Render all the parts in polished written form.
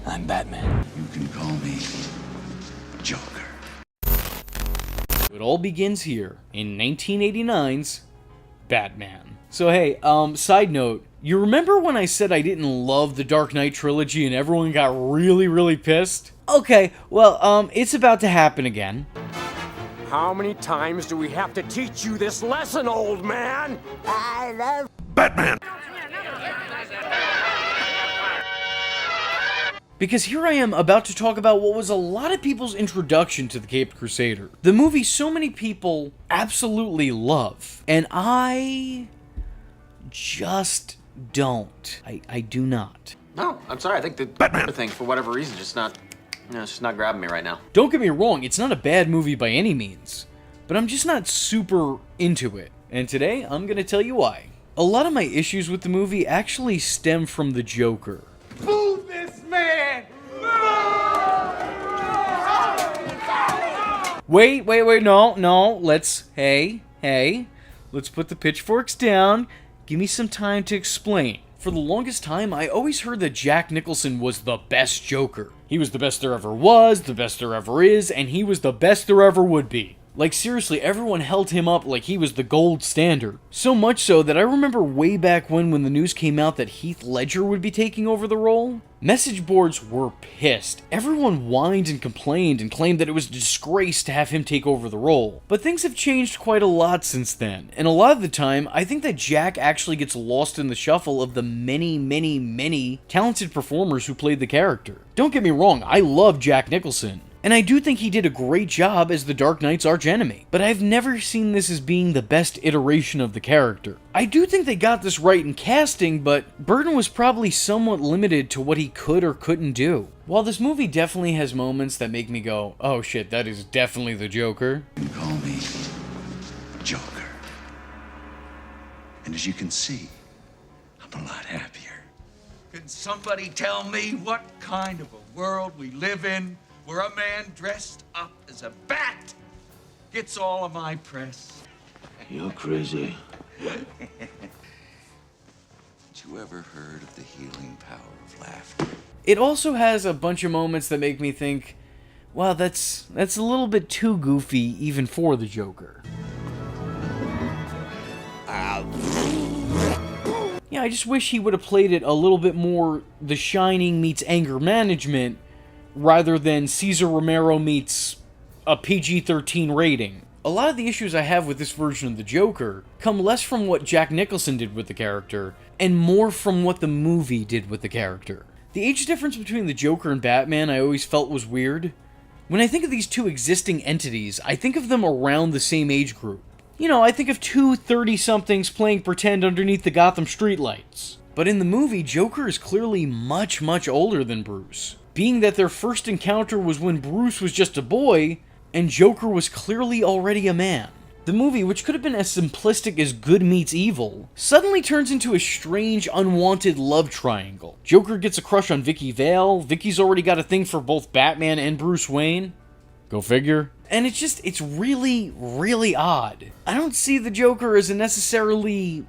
I'm Batman. You can call me Joker. It all begins here in 1989's Batman. So hey, side note, you remember when I said I didn't love the Dark Knight trilogy and everyone got really pissed? Okay, well, it's about to happen again. How many times do we have to teach you this lesson, old man? I love Batman. Because here I am about to talk about what was a lot of people's introduction to the Caped Crusader. The movie so many people absolutely love. And I just don't. I do not. No, I'm sorry. I think the Batman thing, for whatever reason, it's just not grabbing me right now. Don't get me wrong, it's not a bad movie by any means. But I'm just not super into it. And today, I'm gonna tell you why. A lot of my issues with the movie actually stem from the Joker. Move this man! Wait, no, let's, hey, let's put the pitchforks down. Give me some time to explain. For the longest time, I always heard that Jack Nicholson was the best Joker. He was the best there ever was, the best there ever is, and he was the best there ever would be. Like seriously, everyone held him up like he was the gold standard. So much so that I remember way back when the news came out that Heath Ledger would be taking over the role, message boards were pissed. Everyone whined and complained and claimed that it was a disgrace to have him take over the role. But things have changed quite a lot since then, and a lot of the time, I think that Jack actually gets lost in the shuffle of the many talented performers who played the character. Don't get me wrong, I love Jack Nicholson. And I do think he did a great job as the Dark Knight's archenemy, but I've never seen this as being the best iteration of the character. I do think they got this right in casting, but Burton was probably somewhat limited to what he could or couldn't do. While this movie definitely has moments that make me go, oh shit, that is definitely the Joker. You can call me Joker. And as you can see, I'm a lot happier. Can somebody tell me what kind of a world we live in where a man dressed up as a bat gets all of my press? You're crazy. Had you ever heard of the healing power of laughter? It also has a bunch of moments that make me think, wow, that's a little bit too goofy even for the Joker. Yeah, I just wish he would have played it a little bit more The Shining meets anger management, rather than Cesar Romero meets a PG-13 rating. A lot of the issues I have with this version of the Joker come less from what Jack Nicholson did with the character, and more from what the movie did with the character. The age difference between the Joker and Batman I always felt was weird. When I think of these two existing entities, I think of them around the same age group. You know, I think of two 30-somethings playing pretend underneath the Gotham streetlights. But in the movie, Joker is clearly much older than Bruce. Being that their first encounter was when Bruce was just a boy, and Joker was clearly already a man. The movie, which could have been as simplistic as good meets evil, suddenly turns into a strange, unwanted love triangle. Joker gets a crush on Vicky Vale, Vicky's already got a thing for both Batman and Bruce Wayne. Go figure. And it's really odd. I don't see the Joker as a necessarily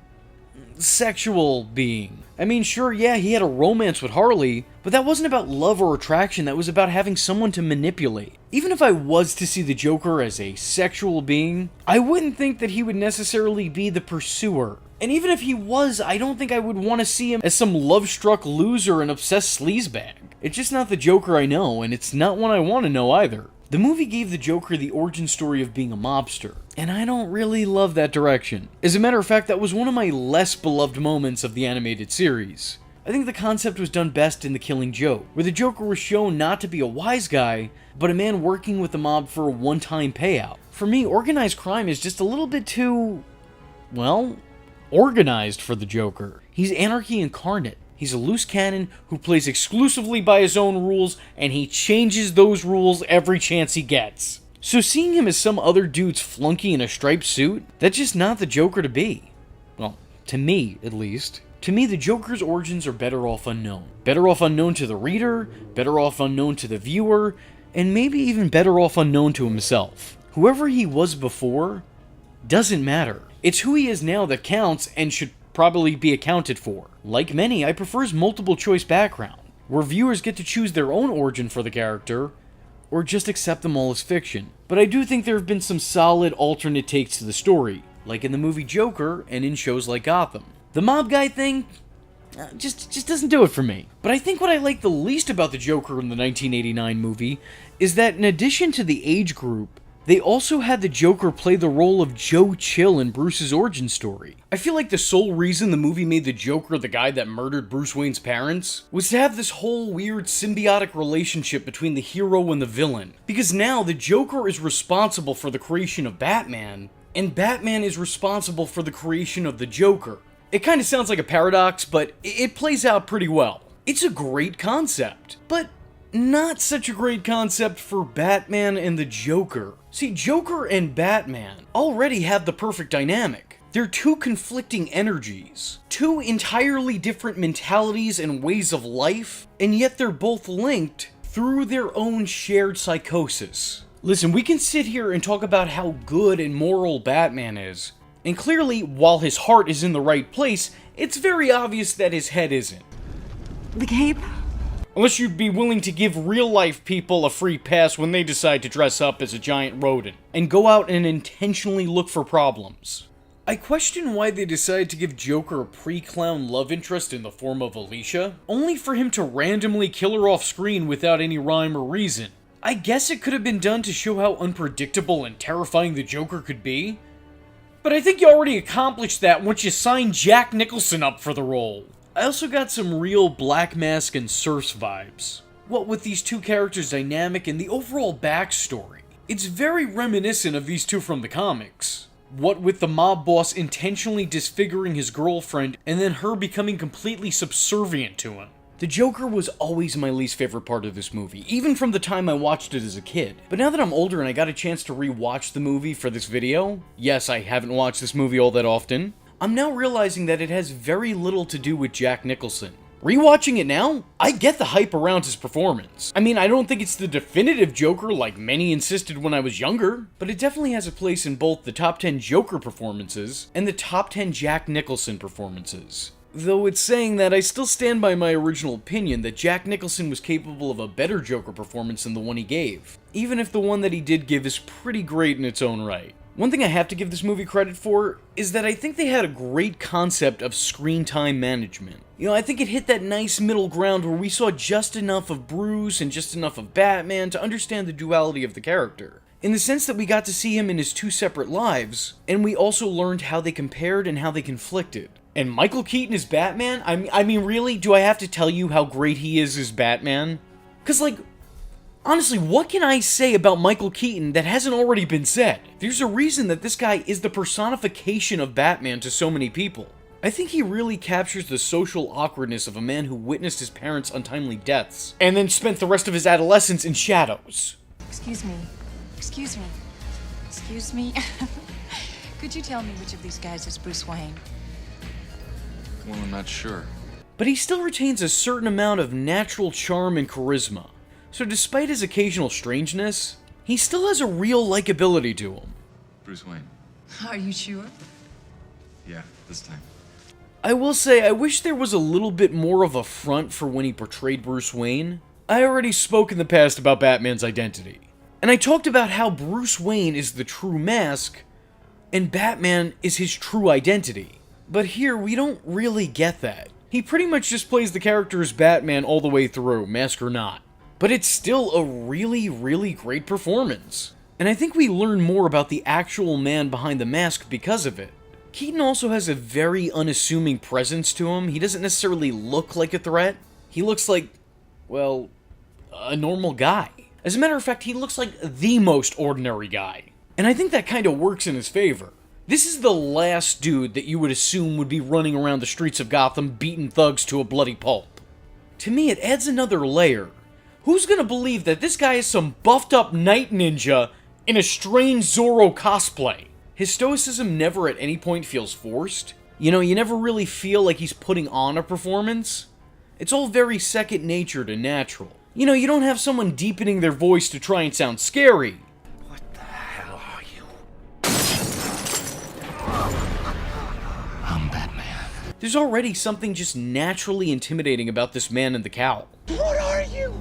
sexual being. I mean, sure, yeah, he had a romance with Harley, but that wasn't about love or attraction, that was about having someone to manipulate. Even if I was to see the Joker as a sexual being, I wouldn't think that he would necessarily be the pursuer. And even if he was, I don't think I would want to see him as some love-struck loser and obsessed sleazebag. It's just not the Joker I know, and it's not one I want to know either. The movie gave the Joker the origin story of being a mobster, and I don't really love that direction. As a matter of fact, that was one of my less beloved moments of the animated series. I think the concept was done best in The Killing Joke, where the Joker was shown not to be a wise guy, but a man working with the mob for a one-time payout. For me, organized crime is just a little bit too, well, organized for the Joker. He's anarchy incarnate. He's a loose cannon who plays exclusively by his own rules, and he changes those rules every chance he gets. So seeing him as some other dude's flunky in a striped suit, that's just not the Joker to be. Well, to me, at least. To me, the Joker's origins are better off unknown. Better off unknown to the reader, better off unknown to the viewer, and maybe even better off unknown to himself. Whoever he was before doesn't matter. It's who he is now that counts and should probably be accounted for. Like many, I prefer his multiple choice background. where viewers get to choose their own origin for the character, or just accept them all as fiction. But I do think there have been some solid alternate takes to the story, like in the movie Joker and in shows like Gotham. The mob guy thing just doesn't do it for me. But I think what I like the least about the Joker in the 1989 movie is that in addition to the age group, they also had the Joker play the role of Joe Chill in Bruce's origin story. I feel like the sole reason the movie made the Joker the guy that murdered Bruce Wayne's parents was to have this whole weird symbiotic relationship between the hero and the villain. Because now the Joker is responsible for the creation of Batman, and Batman is responsible for the creation of the Joker. It kind of sounds like a paradox, but it plays out pretty well. It's a great concept, but not such a great concept for Batman and the Joker. See, Joker and Batman already have the perfect dynamic. They're two conflicting energies, two entirely different mentalities and ways of life, and yet they're both linked through their own shared psychosis. Listen, we can sit here and talk about how good and moral Batman is, and clearly, while his heart is in the right place, it's very obvious that his head isn't. The cape? Unless you'd be willing to give real-life people a free pass when they decide to dress up as a giant rodent, and go out and intentionally look for problems. I question why they decided to give Joker a pre-clown love interest in the form of Alicia, only for him to randomly kill her off-screen without any rhyme or reason. I guess it could have been done to show how unpredictable and terrifying the Joker could be, but I think you already accomplished that once you signed Jack Nicholson up for the role. I also got some real Black Mask and Serfs vibes. What with these two characters' dynamic and the overall backstory. It's very reminiscent of these two from the comics. What with the mob boss intentionally disfiguring his girlfriend and then her becoming completely subservient to him. The Joker was always my least favorite part of this movie, even from the time I watched it as a kid. But now that I'm older and I got a chance to re-watch the movie for this video, yes, I haven't watched this movie all that often, I'm now realizing that it has very little to do with Jack Nicholson. Rewatching it now, I get the hype around his performance. I mean, I don't think it's the definitive Joker like many insisted when I was younger, but it definitely has a place in both the top 10 Joker performances and the top 10 Jack Nicholson performances. Though it's saying that, I still stand by my original opinion that Jack Nicholson was capable of a better Joker performance than the one he gave, even if the one that he did give is pretty great in its own right. One thing I have to give this movie credit for is that I think they had a great concept of screen time management. You know, I think it hit that nice middle ground where we saw just enough of Bruce and just enough of Batman to understand the duality of the character. In the sense that we got to see him in his two separate lives, and we also learned how they compared and how they conflicted. And Michael Keaton as Batman? I mean, really? Do I have to tell you how great he is as Batman? Because, like, honestly, what can I say about Michael Keaton that hasn't already been said? There's a reason that this guy is the personification of Batman to so many people. I think he really captures the social awkwardness of a man who witnessed his parents' untimely deaths, and then spent the rest of his adolescence in shadows. Excuse me. Excuse me. Excuse me. Could you tell me which of these guys is Bruce Wayne? Well, I'm not sure. But he still retains a certain amount of natural charm and charisma. So despite his occasional strangeness, he still has a real likability to him. Bruce Wayne. Are you sure? Yeah, this time. I will say, I wish there was a little bit more of a front for when he portrayed Bruce Wayne. I already spoke in the past about Batman's identity. And I talked about how Bruce Wayne is the true mask, and Batman is his true identity. But here, we don't really get that. He pretty much just plays the character as Batman all the way through, mask or not. But it's still a really, really great performance. And I think we learn more about the actual man behind the mask because of it. Keaton also has a very unassuming presence to him. He doesn't necessarily look like a threat. He looks like, well, a normal guy. As a matter of fact, he looks like the most ordinary guy. And I think that kind of works in his favor. This is the last dude that you would assume would be running around the streets of Gotham beating thugs to a bloody pulp. To me, it adds another layer. Who's gonna believe that this guy is some buffed up night ninja in a strange Zorro cosplay? His stoicism never at any point feels forced. You know, you never really feel like he's putting on a performance. It's all very second nature to natural. You know, you don't have someone deepening their voice to try and sound scary. What the hell are you? I'm Batman. There's already something just naturally intimidating about this man in the cowl. What are you?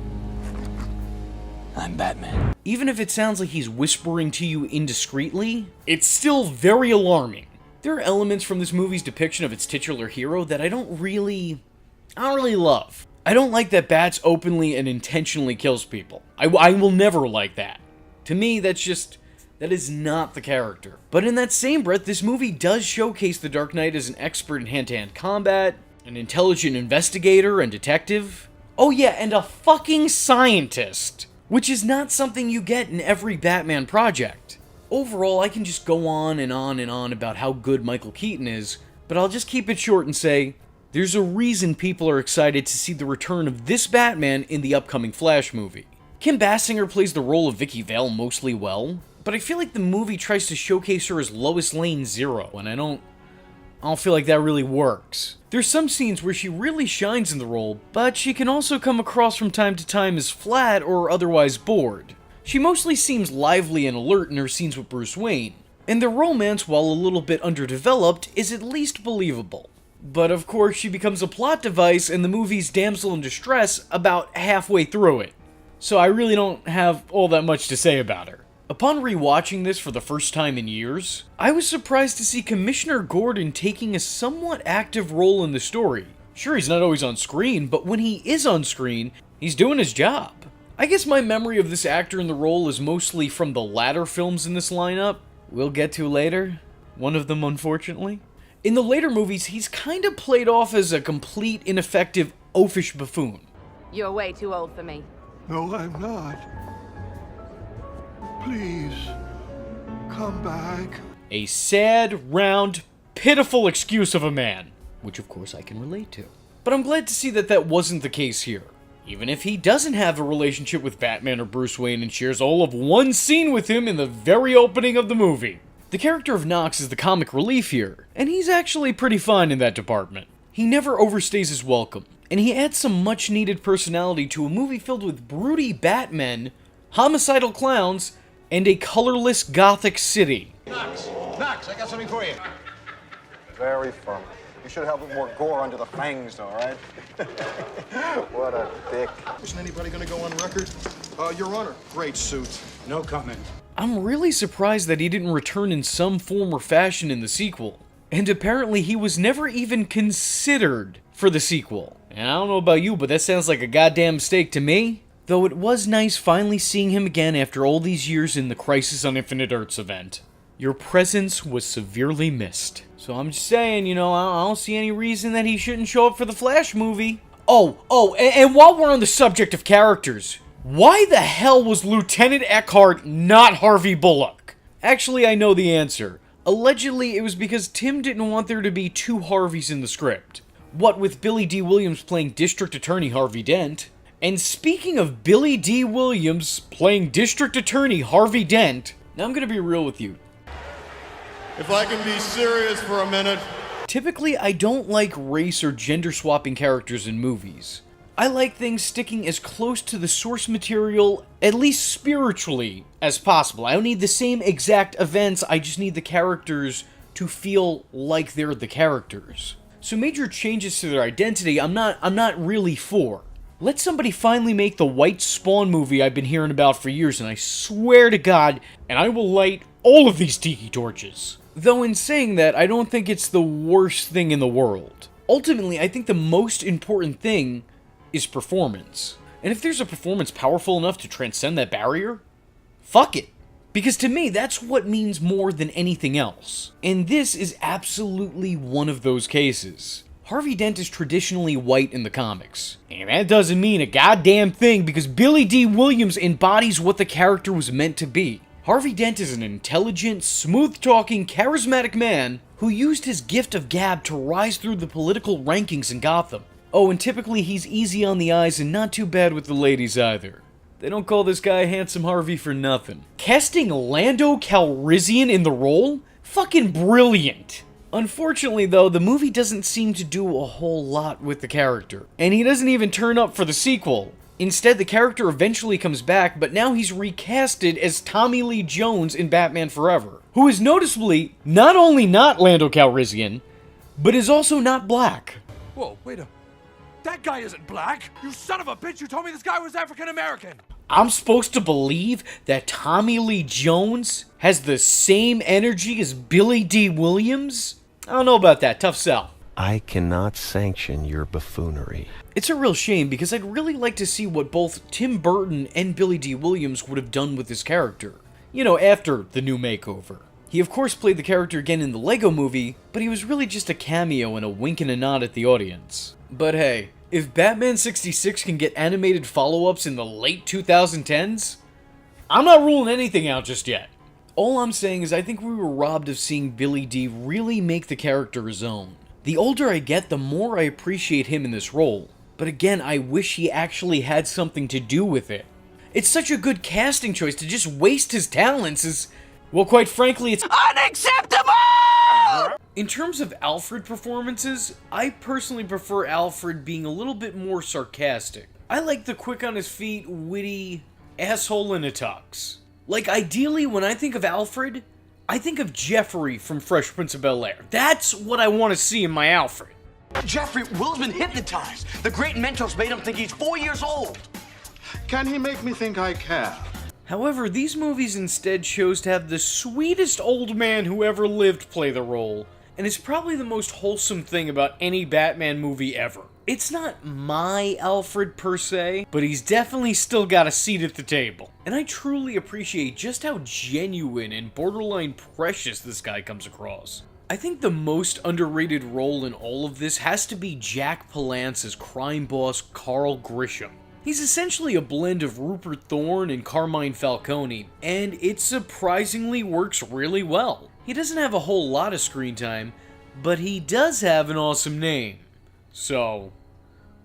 I'm Batman. Even if it sounds like he's whispering to you indiscreetly, it's still very alarming. There are elements from this movie's depiction of its titular hero that I don't really love. I don't like that Bats openly and intentionally kills people. I will never like that. To me, that is not the character. But in that same breath, this movie does showcase the Dark Knight as an expert in hand-to-hand combat, an intelligent investigator and detective. Oh yeah, and a fucking scientist, which is not something you get in every Batman project. Overall, I can just go on and on and on about how good Michael Keaton is, but I'll just keep it short and say, there's a reason people are excited to see the return of this Batman in the upcoming Flash movie. Kim Basinger plays the role of Vicky Vale mostly well, but I feel like the movie tries to showcase her as Lois Lane Zero, and I don't feel like that really works. There's some scenes where she really shines in the role, but she can also come across from time to time as flat or otherwise bored. She mostly seems lively and alert in her scenes with Bruce Wayne, and their romance, while a little bit underdeveloped, is at least believable. But of course, she becomes a plot device in the movie's damsel in distress about halfway through it, so I really don't have all that much to say about her. Upon rewatching this for the first time in years, I was surprised to see Commissioner Gordon taking a somewhat active role in the story. Sure, he's not always on screen, but when he is on screen, he's doing his job. I guess my memory of this actor in the role is mostly from the latter films in this lineup. We'll get to later. One of them, unfortunately. In the later movies, he's kind of played off as a complete, ineffective, oafish buffoon. You're way too old for me. No, I'm not. Please, come back. A sad, round, pitiful excuse of a man, which of course I can relate to. But I'm glad to see that that wasn't the case here. Even if he doesn't have a relationship with Batman or Bruce Wayne and shares all of one scene with him in the very opening of the movie. The character of Knox is the comic relief here, and he's actually pretty fine in that department. He never overstays his welcome, and he adds some much needed personality to a movie filled with broody Batmen, homicidal clowns, and a colorless gothic city. Knox, I got something for you. Very funny. You should have a little more gore under the fangs, though, right? What a dick. Isn't anybody gonna go on record? Your Honor, great suit. No comment. I'm really surprised that he didn't return in some form or fashion in the sequel. And apparently he was never even considered for the sequel. And I don't know about you, but that sounds like a goddamn mistake to me. Though it was nice finally seeing him again after all these years in the Crisis on Infinite Earths event. Your presence was severely missed. So I'm just saying, I don't see any reason that he shouldn't show up for the Flash movie. And while we're on the subject of characters, why the hell was Lieutenant Eckhart not Harvey Bullock? Actually, I know the answer. Allegedly, it was because Tim didn't want there to be two Harveys in the script. What with Billy D. Williams playing District Attorney Harvey Dent. And speaking of Billy D. Williams playing District Attorney Harvey Dent, now I'm gonna be real with you. If I can be serious for a minute. Typically, I don't like race or gender swapping characters in movies. I like things sticking as close to the source material, at least spiritually, as possible. I don't need the same exact events, I just need the characters to feel like they're the characters. So major changes to their identity, I'm not really for. Let somebody finally make the White Spawn movie I've been hearing about for years, and I swear to God, and I will light all of these tiki torches. Though in saying that, I don't think it's the worst thing in the world. Ultimately, I think the most important thing is performance. And if there's a performance powerful enough to transcend that barrier, fuck it. Because to me, that's what means more than anything else. And this is absolutely one of those cases. Harvey Dent is traditionally white in the comics. And that doesn't mean a goddamn thing because Billy D. Williams embodies what the character was meant to be. Harvey Dent is an intelligent, smooth-talking, charismatic man who used his gift of gab to rise through the political rankings in Gotham. Oh, and typically he's easy on the eyes and not too bad with the ladies either. They don't call this guy Handsome Harvey for nothing. Casting Lando Calrissian in the role? Fucking brilliant! Unfortunately, though, the movie doesn't seem to do a whole lot with the character. And he doesn't even turn up for the sequel. Instead, the character eventually comes back, but now he's recasted as Tommy Lee Jones in Batman Forever, who is noticeably not only not Lando Calrissian, but is also not black. Whoa, wait a... That guy isn't black! You son of a bitch, you told me this guy was African-American! I'm supposed to believe that Tommy Lee Jones has the same energy as Billy D. Williams? I don't know about that. Tough sell. I cannot sanction your buffoonery. It's a real shame because I'd really like to see what both Tim Burton and Billy D. Williams would have done with this character. You know, after the new makeover. He of course played the character again in the Lego movie, but he was really just a cameo and a wink and a nod at the audience. But hey, if Batman 66 can get animated follow-ups in the late 2010s, I'm not ruling anything out just yet. All I'm saying is I think we were robbed of seeing Billy D really make the character his own. The older I get, the more I appreciate him in this role. But again, I wish he actually had something to do with it. It's such a good casting choice to just waste his talents as... well, quite frankly, it's unacceptable! In terms of Alfred performances, I personally prefer Alfred being a little bit more sarcastic. I like the quick on his feet, witty asshole in a tux. Like, ideally, when I think of Alfred, I think of Jeffrey from Fresh Prince of Bel-Air. That's what I want to see in my Alfred. Jeffrey, Will's been hypnotized. The great Mentos made him think he's 4 years old. Can he make me think I care? However, these movies instead chose to have the sweetest old man who ever lived play the role, and it's probably the most wholesome thing about any Batman movie ever. It's not my Alfred per se, but he's definitely still got a seat at the table. And I truly appreciate just how genuine and borderline precious this guy comes across. I think the most underrated role in all of this has to be Jack Palance's crime boss Carl Grisham. He's essentially a blend of Rupert Thorne and Carmine Falcone, and it surprisingly works really well. He doesn't have a whole lot of screen time, but he does have an awesome name. So,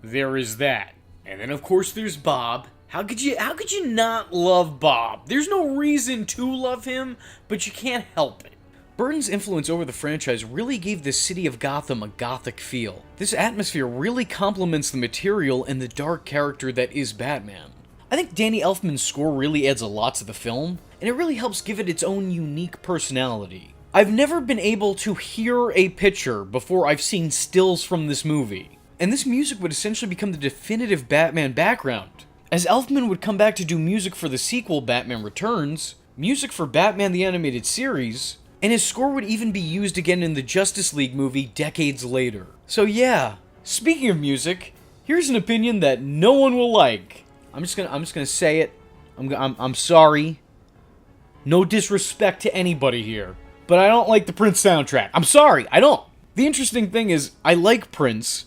there is that. And then of course there's Bob. How could you not love Bob? There's no reason to love him, but you can't help it. Burton's influence over the franchise really gave the city of Gotham a gothic feel. This atmosphere really complements the material and the dark character that is Batman. I think Danny Elfman's score really adds a lot to the film, and it really helps give it its own unique personality. I've never been able to hear a picture before I've seen stills from this movie, and this music would essentially become the definitive Batman background. As Elfman would come back to do music for the sequel Batman Returns, music for Batman the Animated Series, and his score would even be used again in the Justice League movie decades later. So yeah, speaking of music, here's an opinion that no one will like. I'm just gonna say it. I'm sorry. No disrespect to anybody here, but I don't like the Prince soundtrack. I'm sorry, I don't. The interesting thing is, I like Prince,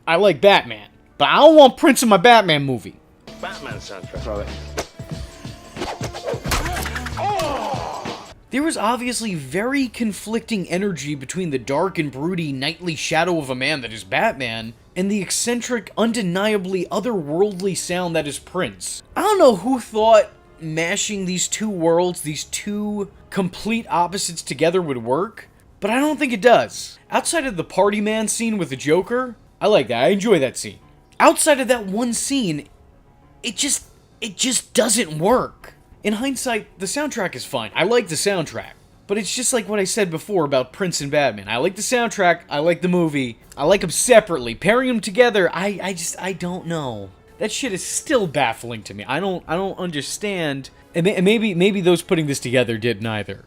I like Batman, but I don't want Prince in my Batman movie. Batman soundtrack. There was obviously very conflicting energy between the dark and broody nightly shadow of a man that is Batman, and the eccentric, undeniably otherworldly sound that is Prince. I don't know who thought mashing these two worlds, these two complete opposites together would work, but I don't think it does. Outside of the Party Man scene with the Joker, I like that, I enjoy that scene. Outside of that one scene, it just doesn't work. In hindsight, the soundtrack is fine. I like the soundtrack. But it's just like what I said before about Prince and Batman. I like the soundtrack, I like the movie, I like them separately. Pairing them together, I don't know. That shit is still baffling to me. I don't understand. And maybe those putting this together did neither.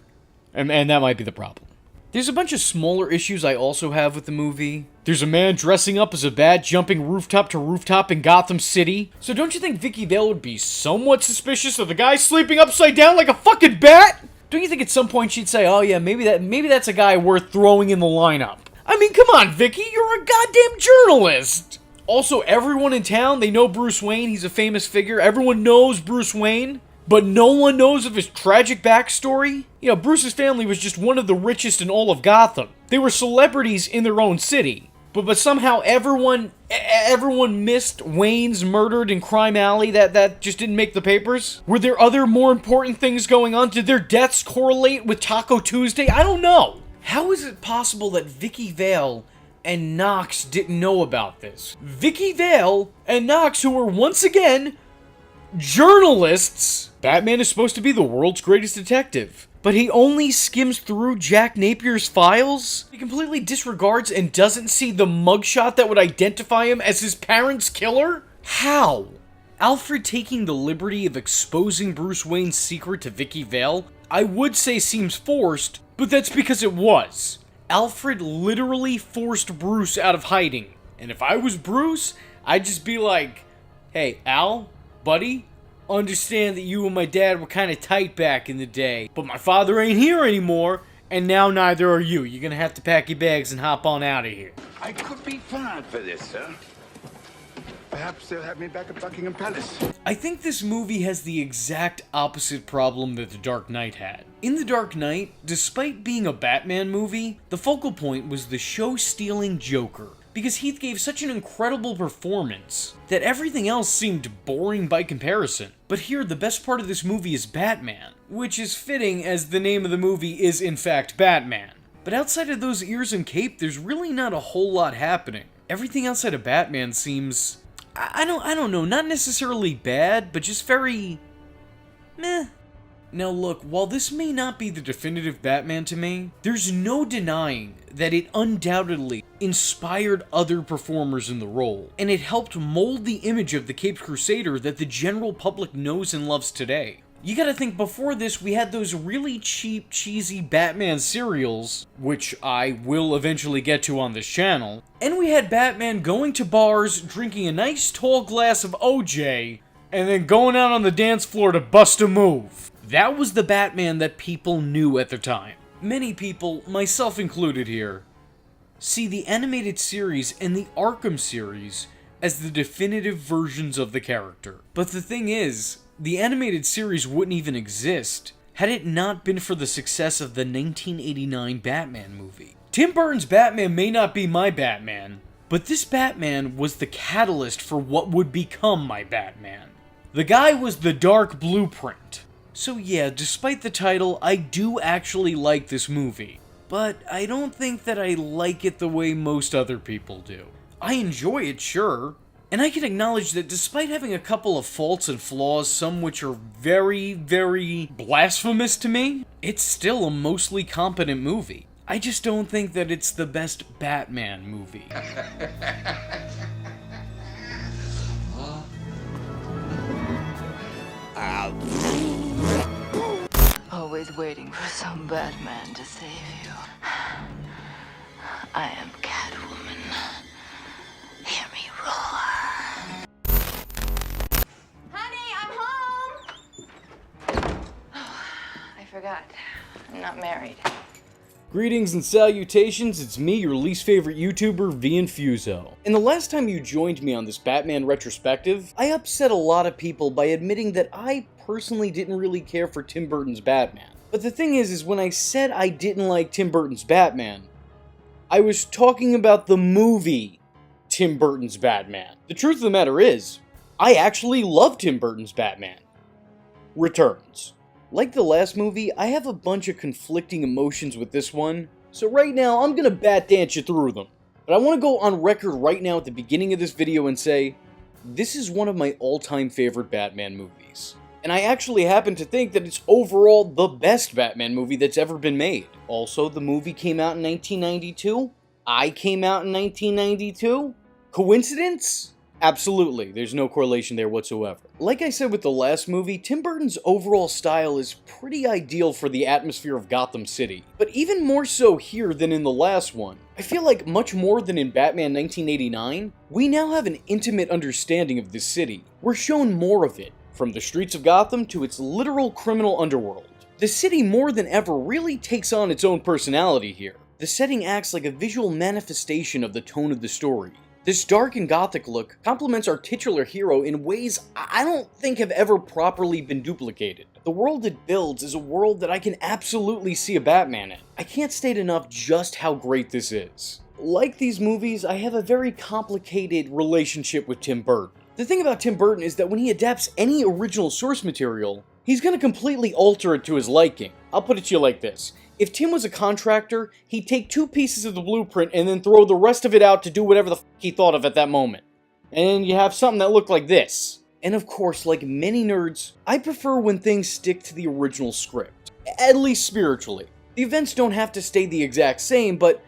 And that might be the problem. There's a bunch of smaller issues I also have with the movie. There's a man dressing up as a bat jumping rooftop to rooftop in Gotham City. So don't you think Vicky Vale would be somewhat suspicious of the guy sleeping upside down like a fucking bat? Don't you think at some point she'd say, oh yeah, maybe that's a guy worth throwing in the lineup? I mean, come on, Vicky, you're a goddamn journalist! Also, everyone in town, they know Bruce Wayne, he's a famous figure. Everyone knows Bruce Wayne. But no one knows of his tragic backstory? You know, Bruce's family was just one of the richest in all of Gotham. They were celebrities in their own city. But somehow everyone missed Wayne's murdered in Crime Alley. That just didn't make the papers? Were there other more important things going on? Did their deaths correlate with Taco Tuesday? I don't know. How is it possible that Vicky Vale and Knox didn't know about this? Vicky Vale and Knox, who were once again journalists. Batman is supposed to be the world's greatest detective. but he only skims through Jack Napier's files? He completely disregards and doesn't see the mugshot that would identify him as his parents' killer? How? Alfred taking the liberty of exposing Bruce Wayne's secret to Vicky Vale, I would say seems forced, but that's because it was. Alfred literally forced Bruce out of hiding, and if I was Bruce, I'd just be like, hey, Al, buddy, understand that you and my dad were kind of tight back in the day, but my father ain't here anymore, and now neither are you. You're gonna have to pack your bags and hop on out of here. I could be fired for this, sir. Perhaps they'll have me back at Buckingham Palace. I think this movie has the exact opposite problem that The Dark Knight had. In The Dark Knight, despite being a Batman movie, the focal point was the show-stealing Joker, because Heath gave such an incredible performance that everything else seemed boring by comparison. But here, the best part of this movie is Batman, which is fitting as the name of the movie is in fact Batman. But outside of those ears and cape, there's really not a whole lot happening. Everything outside of Batman seems, I don't know, not necessarily bad, but just very meh. Now look, while this may not be the definitive Batman to me, there's no denying that it undoubtedly inspired other performers in the role, and it helped mold the image of the Caped Crusader that the general public knows and loves today. You gotta think, before this, we had those really cheap, cheesy Batman serials, which I will eventually get to on this channel, and we had Batman going to bars, drinking a nice tall glass of OJ, and then going out on the dance floor to bust a move. That was the Batman that people knew at the time. Many people, myself included here, see the animated series and the Arkham series as the definitive versions of the character. But the thing is, the animated series wouldn't even exist had it not been for the success of the 1989 Batman movie. Tim Burton's Batman may not be my Batman, but this Batman was the catalyst for what would become my Batman. The guy was the Dark Blueprint. So yeah, despite the title, I do actually like this movie, but I don't think that I like it the way most other people do. I enjoy it, sure, and I can acknowledge that despite having a couple of faults and flaws, some which are very, very blasphemous to me, it's still a mostly competent movie. I just don't think that it's the best Batman movie. Always waiting for some Batman to save you. I am Catwoman. Hear me roar. Honey, I'm home! I forgot. I'm not married. Greetings and salutations, it's me, your least favorite YouTuber, Infuso. And the last time you joined me on this Batman retrospective, I upset a lot of people by admitting that I personally didn't really care for Tim Burton's Batman. But the thing is when I said I didn't like Tim Burton's Batman, I was talking about the movie Tim Burton's Batman. The truth of the matter is, I actually love Tim Burton's Batman Returns. Like the last movie, I have a bunch of conflicting emotions with this one, so right now I'm gonna bat dance you through them. But I want to go on record right now at the beginning of this video and say, this is one of my all-time favorite Batman movies. And I actually happen to think that it's overall the best Batman movie that's ever been made. Also, the movie came out in 1992. I came out in 1992. Coincidence? Absolutely, there's no correlation there whatsoever. Like I said with the last movie, Tim Burton's overall style is pretty ideal for the atmosphere of Gotham City. But even more so here than in the last one. I feel like much more than in Batman 1989, we now have an intimate understanding of this city. We're shown more of it, from the streets of Gotham to its literal criminal underworld. The city more than ever really takes on its own personality here. The setting acts like a visual manifestation of the tone of the story. This dark and gothic look complements our titular hero in ways I don't think have ever properly been duplicated. The world it builds is a world that I can absolutely see a Batman in. I can't state enough just how great this is. Like these movies, I have a very complicated relationship with Tim Burton. The thing about Tim Burton is that when he adapts any original source material, he's gonna completely alter it to his liking. I'll put it to you like this. If Tim was a contractor, he'd take 2 pieces of the blueprint and then throw the rest of it out to do whatever the f he thought of at that moment. And you have something that looked like this. And of course, like many nerds, I prefer when things stick to the original script. At least spiritually. The events don't have to stay the exact same, but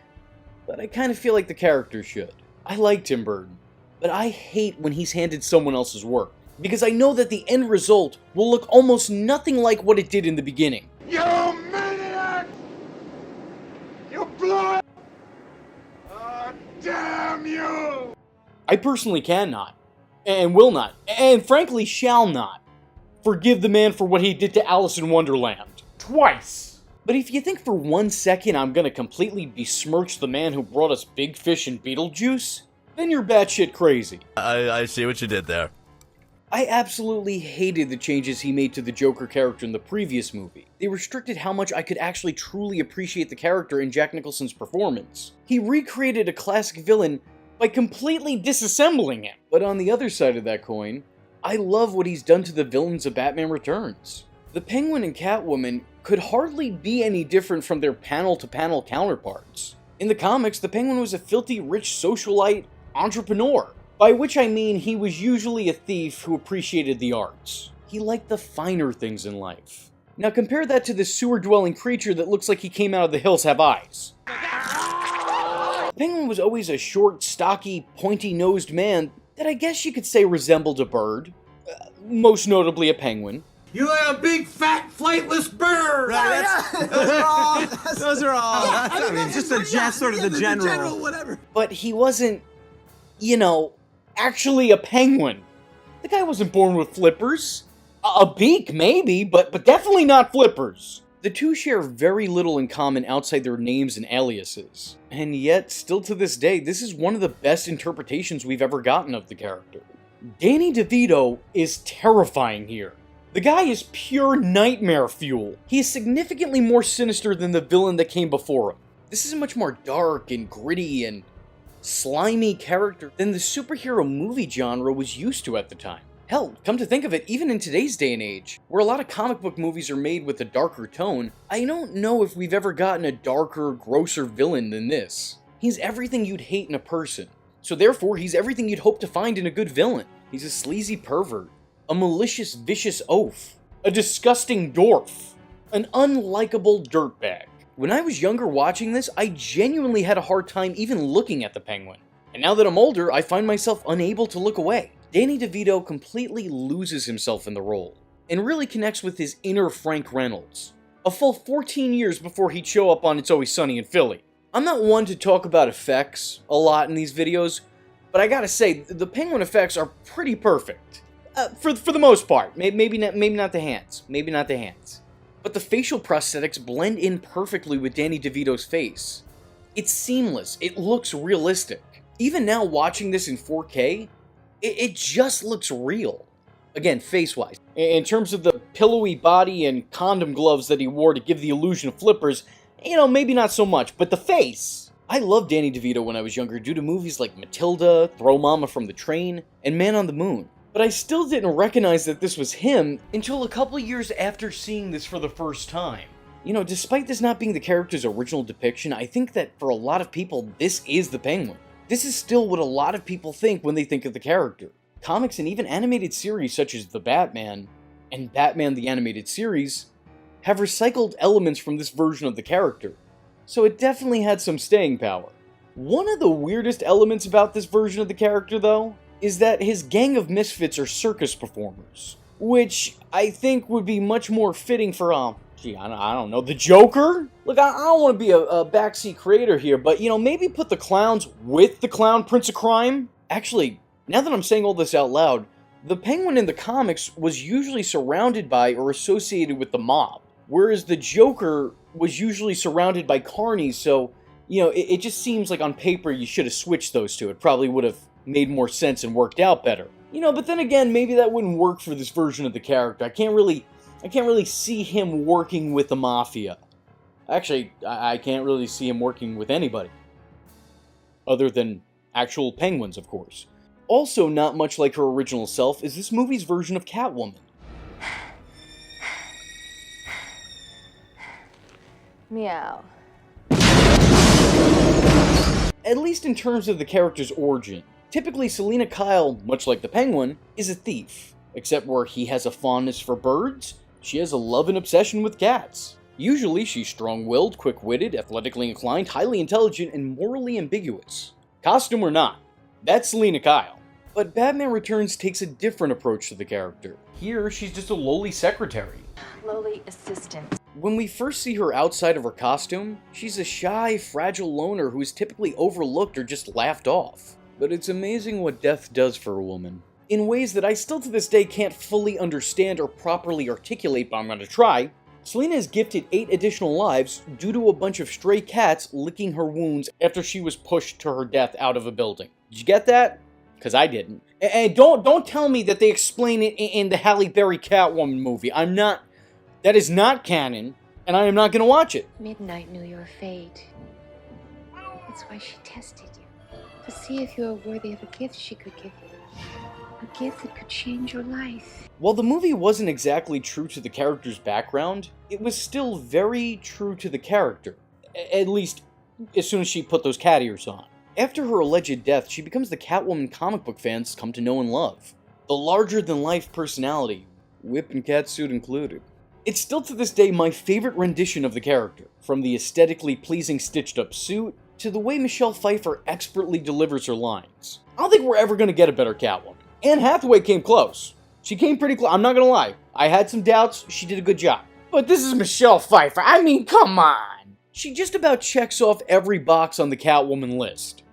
I kind of feel like the character should. I like Tim Burton, but I hate when he's handed someone else's work, because I know that the end result will look almost nothing like what it did in the beginning. You maniac! You blew it! Oh, damn you! I personally cannot, and will not, and frankly shall not, forgive the man for what he did to Alice in Wonderland. Twice! But if you think for 1 second I'm gonna completely besmirch the man who brought us Big Fish and Beetlejuice, then you're batshit crazy. I see what you did there. I absolutely hated the changes he made to the Joker character in the previous movie. They restricted how much I could actually truly appreciate the character in Jack Nicholson's performance. He recreated a classic villain by completely disassembling him. But on the other side of that coin, I love what he's done to the villains of Batman Returns. The Penguin and Catwoman could hardly be any different from their panel-to-panel counterparts. In the comics, the Penguin was a filthy rich socialite entrepreneur, by which I mean he was usually a thief who appreciated the arts. He liked the finer things in life. Now compare that to this sewer-dwelling creature that looks like he came out of The Hills Have Eyes. The Penguin was always a short, stocky, pointy-nosed man that I guess you could say resembled a bird, most notably a penguin. You are a big, fat, flightless bird! Right, those are all. Those are all. Yeah, I mean, just the sort of the general. Whatever. But he wasn't, you know, actually a penguin. The guy wasn't born with flippers. A beak, maybe, but definitely not flippers. The two share very little in common outside their names and aliases. And yet, still to this day, this is one of the best interpretations we've ever gotten of the character. Danny DeVito is terrifying here. The guy is pure nightmare fuel. He is significantly more sinister than the villain that came before him. This is a much more dark and gritty and slimy character than the superhero movie genre was used to at the time. Hell, come to think of it, even in today's day and age, where a lot of comic book movies are made with a darker tone, I don't know if we've ever gotten a darker, grosser villain than this. He's everything you'd hate in a person, so therefore he's everything you'd hope to find in a good villain. He's a sleazy pervert, a malicious, vicious oaf, a disgusting dwarf, an unlikable dirtbag. When I was younger watching this, I genuinely had a hard time even looking at the Penguin. And now that I'm older, I find myself unable to look away. Danny DeVito completely loses himself in the role, and really connects with his inner Frank Reynolds. A full 14 years before he'd show up on It's Always Sunny in Philly. I'm not one to talk about effects a lot in these videos, but I gotta say, the Penguin effects are pretty perfect. For the most part. Maybe not the hands. Maybe not the hands. But the facial prosthetics blend in perfectly with Danny DeVito's face. It's seamless. It looks realistic. Even now watching this in 4K, it just looks real. Again, face-wise. In terms of the pillowy body and condom gloves that he wore to give the illusion of flippers, you know, maybe not so much, but the face! I loved Danny DeVito when I was younger due to movies like Matilda, Throw Mama from the Train, and Man on the Moon. But I still didn't recognize that this was him until a couple years after seeing this for the first time. You know, despite this not being the character's original depiction, I think that for a lot of people, this is the Penguin. This is still what a lot of people think when they think of the character. Comics and even animated series such as The Batman and Batman the Animated Series have recycled elements from this version of the character, so it definitely had some staying power. One of the weirdest elements about this version of the character, though, is that his gang of misfits are circus performers, which I think would be much more fitting for, I don't know, the Joker? Look, I don't want to be a backseat creator here, but, you know, maybe put the clowns with the Clown Prince of Crime? Actually, now that I'm saying all this out loud, the Penguin in the comics was usually surrounded by or associated with the mob, whereas the Joker was usually surrounded by carnies, so, you know, it just seems like on paper you should have switched those two. It probably would have made more sense and worked out better. You know, but then again, maybe that wouldn't work for this version of the character. I can't really see him working with the Mafia. Actually, I can't really see him working with anybody. Other than actual penguins, of course. Also, not much like her original self is this movie's version of Catwoman. Meow. At least in terms of the character's origin. Typically, Selina Kyle, much like the Penguin, is a thief. Except where he has a fondness for birds, she has a love and obsession with cats. Usually, she's strong-willed, quick-witted, athletically inclined, highly intelligent, and morally ambiguous. Costume or not, that's Selina Kyle. But Batman Returns takes a different approach to the character. Here, she's just a lowly secretary. Lowly assistant. When we first see her outside of her costume, she's a shy, fragile loner who is typically overlooked or just laughed off. But it's amazing what death does for a woman. In ways that I still to this day can't fully understand or properly articulate, but I'm gonna try. Selina is gifted 8 additional lives due to a bunch of stray cats licking her wounds after she was pushed to her death out of a building. Did you get that? Because I didn't. And don't tell me that they explain it in the Halle Berry Catwoman movie. That is not canon, and I am not going to watch it. Midnight knew your fate. That's why she tested you, to see if you were worthy of a gift she could give you. A gift that could change your life. While the movie wasn't exactly true to the character's background, it was still very true to the character. At least, as soon as she put those cat ears on. After her alleged death, she becomes the Catwoman comic book fans come to know and love. The larger-than-life personality, whip and catsuit included. It's still to this day my favorite rendition of the character, from the aesthetically pleasing stitched-up suit, to the way Michelle Pfeiffer expertly delivers her lines. I don't think we're ever going to get a better Catwoman. Anne Hathaway came close. She came pretty close, I'm not gonna lie. I had some doubts, she did a good job. But this is Michelle Pfeiffer, I mean, come on! She just about checks off every box on the Catwoman list.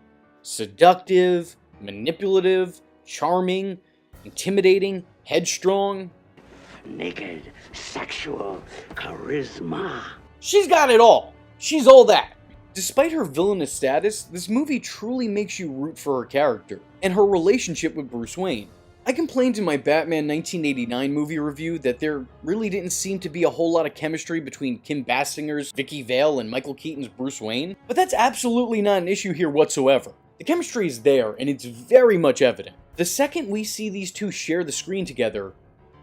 Seductive, manipulative, charming, intimidating, headstrong. Naked, sexual, charisma. She's got it all. She's all that. Despite her villainous status, this movie truly makes you root for her character, and her relationship with Bruce Wayne. I complained in my Batman 1989 movie review that there really didn't seem to be a whole lot of chemistry between Kim Basinger's Vicky Vale and Michael Keaton's Bruce Wayne, but that's absolutely not an issue here whatsoever. The chemistry is there, and it's very much evident. The second we see these two share the screen together,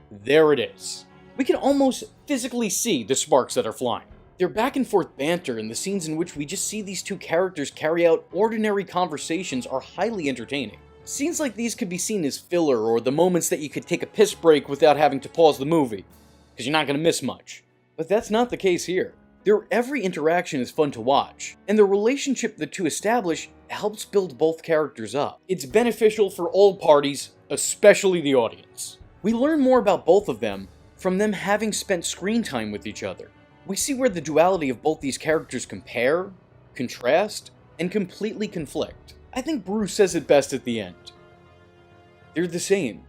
there it is. We can almost physically see the sparks that are flying. Their back and forth banter and the scenes in which we just see these two characters carry out ordinary conversations are highly entertaining. Scenes like these could be seen as filler, or the moments that you could take a piss break without having to pause the movie, because you're not going to miss much. But that's not the case here. Their every interaction is fun to watch, and the relationship the two establish helps build both characters up. It's beneficial for all parties, especially the audience. We learn more about both of them from them having spent screen time with each other. We see where the duality of both these characters compare, contrast, and completely conflict. I think Bruce says it best at the end. They're the same,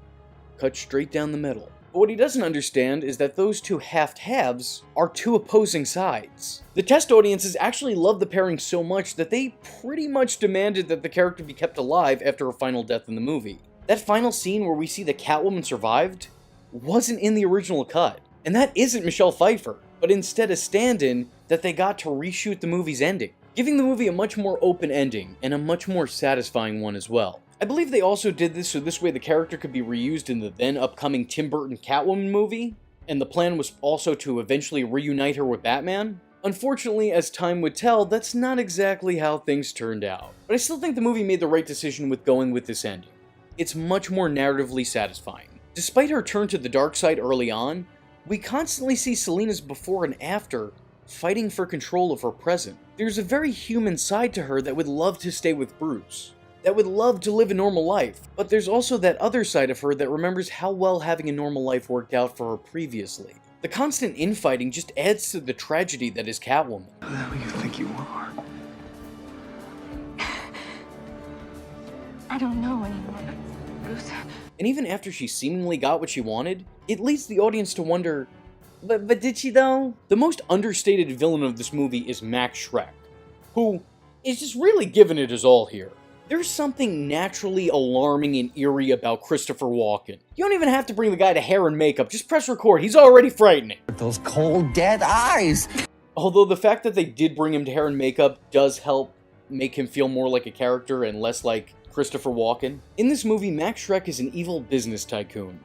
cut straight down the middle. But what he doesn't understand is that those two halves are two opposing sides. The test audiences actually loved the pairing so much that they pretty much demanded that the character be kept alive after her final death in the movie. That final scene where we see the Catwoman survived wasn't in the original cut. And that isn't Michelle Pfeiffer, but instead a stand-in that they got to reshoot the movie's ending, giving the movie a much more open ending and a much more satisfying one as well. I believe they also did this so this way the character could be reused in the then upcoming Tim Burton Catwoman movie, and the plan was also to eventually reunite her with Batman. Unfortunately, as time would tell, that's not exactly how things turned out. But I still think the movie made the right decision with going with this ending. It's much more narratively satisfying. Despite her turn to the dark side early on, we constantly see Selina's before and after fighting for control of her present. There's a very human side to her that would love to stay with Bruce, that would love to live a normal life, but there's also that other side of her that remembers how well having a normal life worked out for her previously. The constant infighting just adds to the tragedy that is Catwoman. Who the hell do you think you are? I don't know anymore, Bruce. And even after she seemingly got what she wanted, it leads the audience to wonder, but did she though? The most understated villain of this movie is Max Schreck, who is just really giving it his all here. There's something naturally alarming and eerie about Christopher Walken. You don't even have to bring the guy to hair and makeup, just press record, he's already frightening. Those cold, dead eyes! Although the fact that they did bring him to hair and makeup does help make him feel more like a character and less like Christopher Walken. In this movie, Max Schreck is an evil business tycoon.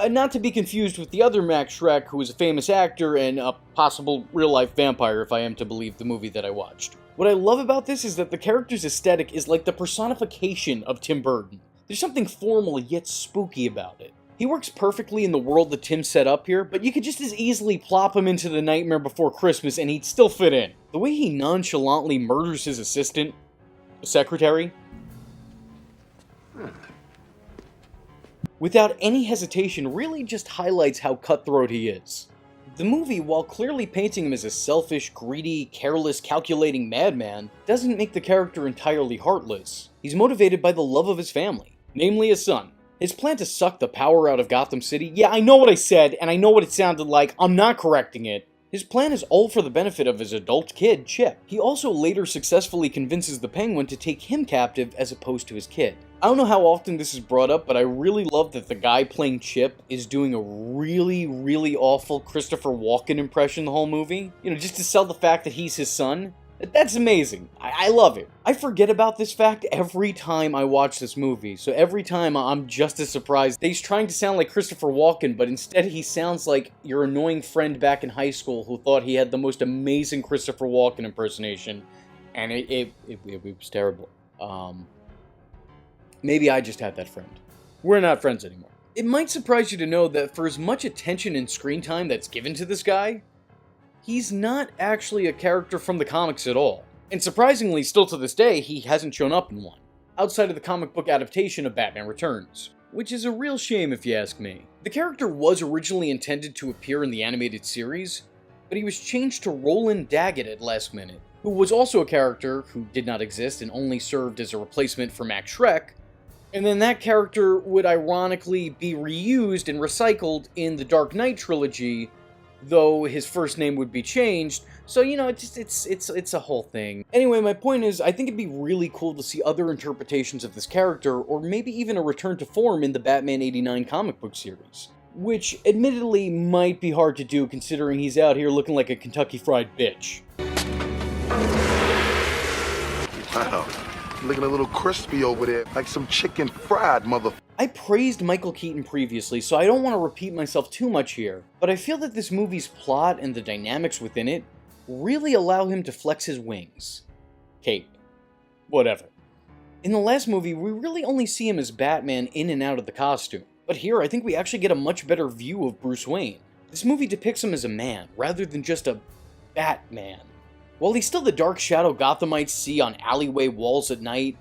Not to be confused with the other Max Schreck, who is a famous actor and a possible real-life vampire, if I am to believe the movie that I watched. What I love about this is that the character's aesthetic is like the personification of Tim Burton. There's something formal yet spooky about it. He works perfectly in the world that Tim set up here, but you could just as easily plop him into The Nightmare Before Christmas and he'd still fit in. The way he nonchalantly murders his assistant, secretary, without any hesitation really just highlights how cutthroat he is. The movie, while clearly painting him as a selfish, greedy, careless, calculating madman, doesn't make the character entirely heartless. He's motivated by the love of his family, namely his son. His plan to suck the power out of Gotham City, yeah, I know what I said, and I know what it sounded like, I'm not correcting it. His plan is all for the benefit of his adult kid, Chip. He also later successfully convinces the Penguin to take him captive as opposed to his kid. I don't know how often this is brought up, but I really love that the guy playing Chip is doing a really awful Christopher Walken impression the whole movie. You know, just to sell the fact that he's his son. That's amazing. I love it. I forget about this fact every time I watch this movie, so every time I'm just as surprised. He's trying to sound like Christopher Walken, but instead he sounds like your annoying friend back in high school who thought he had the most amazing Christopher Walken impersonation, and it was terrible. Maybe I just had that friend. We're not friends anymore. It might surprise you to know that for as much attention and screen time that's given to this guy, he's not actually a character from the comics at all. And surprisingly, still to this day, he hasn't shown up in one, outside of the comic book adaptation of Batman Returns, which is a real shame if you ask me. The character was originally intended to appear in the animated series, but he was changed to Roland Daggett at last minute, who was also a character who did not exist and only served as a replacement for Max Schreck, and then that character would ironically be reused and recycled in the Dark Knight trilogy, though his first name would be changed, so you know, it's a whole thing. Anyway, my point is, I think it'd be really cool to see other interpretations of this character, or maybe even a return to form in the Batman '89 comic book series. Which, admittedly, might be hard to do considering he's out here looking like a Kentucky Fried bitch. Wow. Looking a little crispy over there, like some chicken fried, mother. I praised Michael Keaton previously, so I don't want to repeat myself too much here, but I feel that this movie's plot and the dynamics within it really allow him to flex his wings. Cape. Whatever. In the last movie, we really only see him as Batman in and out of the costume, but here I think we actually get a much better view of Bruce Wayne. This movie depicts him as a man, rather than just a Batman. While he's still the dark shadow Gothamites see on alleyway walls at night,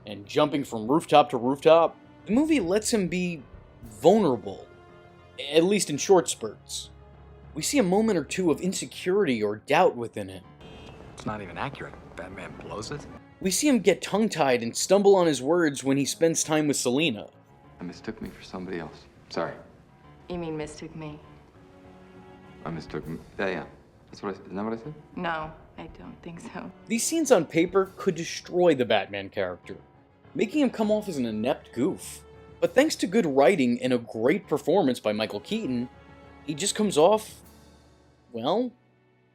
and jumping from rooftop to rooftop, the movie lets him be vulnerable, at least in short spurts. We see a moment or two of insecurity or doubt within him. It's not even accurate. Batman blows it. We see him get tongue-tied and stumble on his words when he spends time with Selina. I mistook me for somebody else. Sorry. You mean mistook me? I mistook me. Yeah. Isn't that what I said? No, I don't think so. These scenes on paper could destroy the Batman character, making him come off as an inept goof. But thanks to good writing and a great performance by Michael Keaton, he just comes off, well,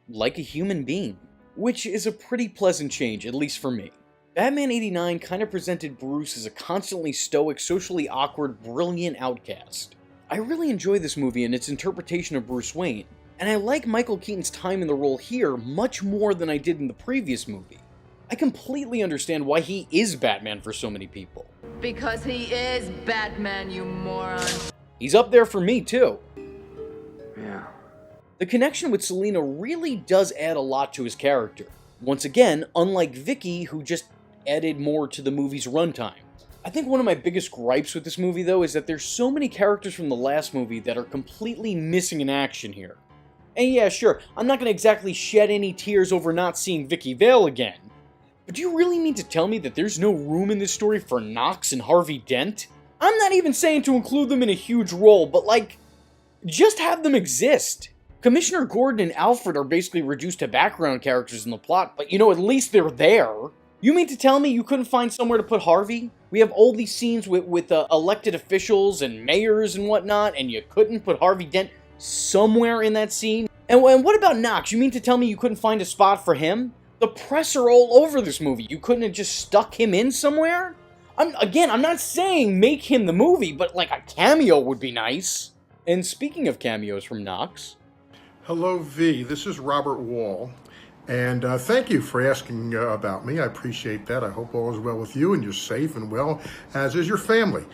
like a human being. Which is a pretty pleasant change, at least for me. Batman '89 kind of presented Bruce as a constantly stoic, socially awkward, brilliant outcast. I really enjoy this movie and its interpretation of Bruce Wayne, and I like Michael Keaton's time in the role here much more than I did in the previous movie. I completely understand why he is Batman for so many people. Because he is Batman, you moron. He's up there for me, too. Yeah. The connection with Selina really does add a lot to his character. Once again, unlike Vicky, who just added more to the movie's runtime. I think one of my biggest gripes with this movie, though, is that there's so many characters from the last movie that are completely missing in action here. And yeah, sure, I'm not going to exactly shed any tears over not seeing Vicky Vale again. But do you really mean to tell me that there's no room in this story for Knox and Harvey Dent? I'm not even saying to include them in a huge role, but like, just have them exist. Commissioner Gordon and Alfred are basically reduced to background characters in the plot, but you know, at least they're there. You mean to tell me you couldn't find somewhere to put Harvey? We have all these scenes with elected officials and mayors and whatnot, and you couldn't put Harvey Dent somewhere in that scene? And what about Knox? You mean to tell me you couldn't find a spot for him? The press are all over this movie. You couldn't have just stuck him in somewhere? I'm not saying make him the movie, but like a cameo would be nice. And speaking of cameos from Knox... Hello, V. This is Robert Wall. And thank you for asking about me. I appreciate that. I hope all is well with you and you're safe and well, as is your family.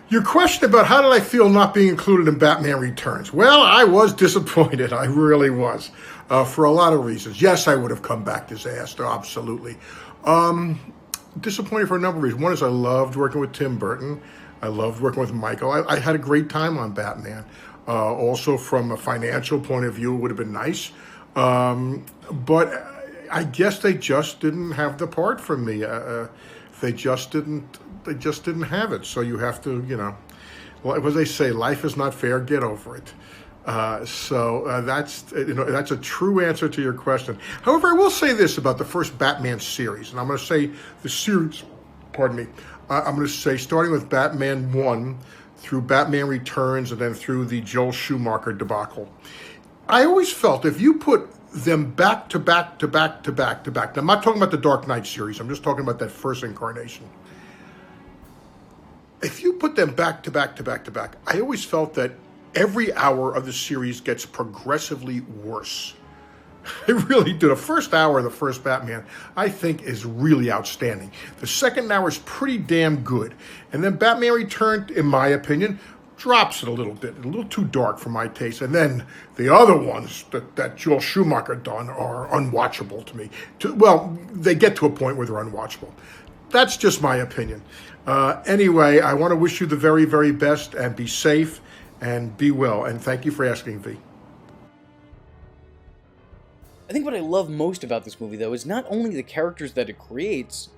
Your question about how did I feel not being included in Batman Returns? Well, I was disappointed. I really was. For a lot of reasons. Yes, I would have come back disaster, absolutely. Disappointed for a number of reasons. One is I loved working with Tim Burton. I loved working with Michael. I had a great time on Batman. Also, from a financial point of view, it would have been nice. But I guess they just didn't have the part for me. They just didn't have it. So you have to, what they say, life is not fair, get over it. That's a true answer to your question. However, I will say this about the first Batman series, and I'm going to say the series, pardon me, I'm going to say starting with Batman 1 through Batman Returns and then through the Joel Schumacher debacle. I always felt if you put them back to back to back to back to back, now, I'm not talking about the Dark Knight series, I'm just talking about that first incarnation. If you put them back to back to back to back, I always felt that every hour of the series gets progressively worse. I really do. The first hour of the first Batman, I think, is really outstanding. The second hour is pretty damn good. And then Batman Returned, in my opinion, drops it a little bit, a little too dark for my taste. And then the other ones that Joel Schumacher done are unwatchable to me. Well, they get to a point where they're unwatchable. That's just my opinion. Anyway, I want to wish you the very, very best and be safe and be well. And thank you for asking, V. I think what I love most about this movie, though, is not only the characters that it creates,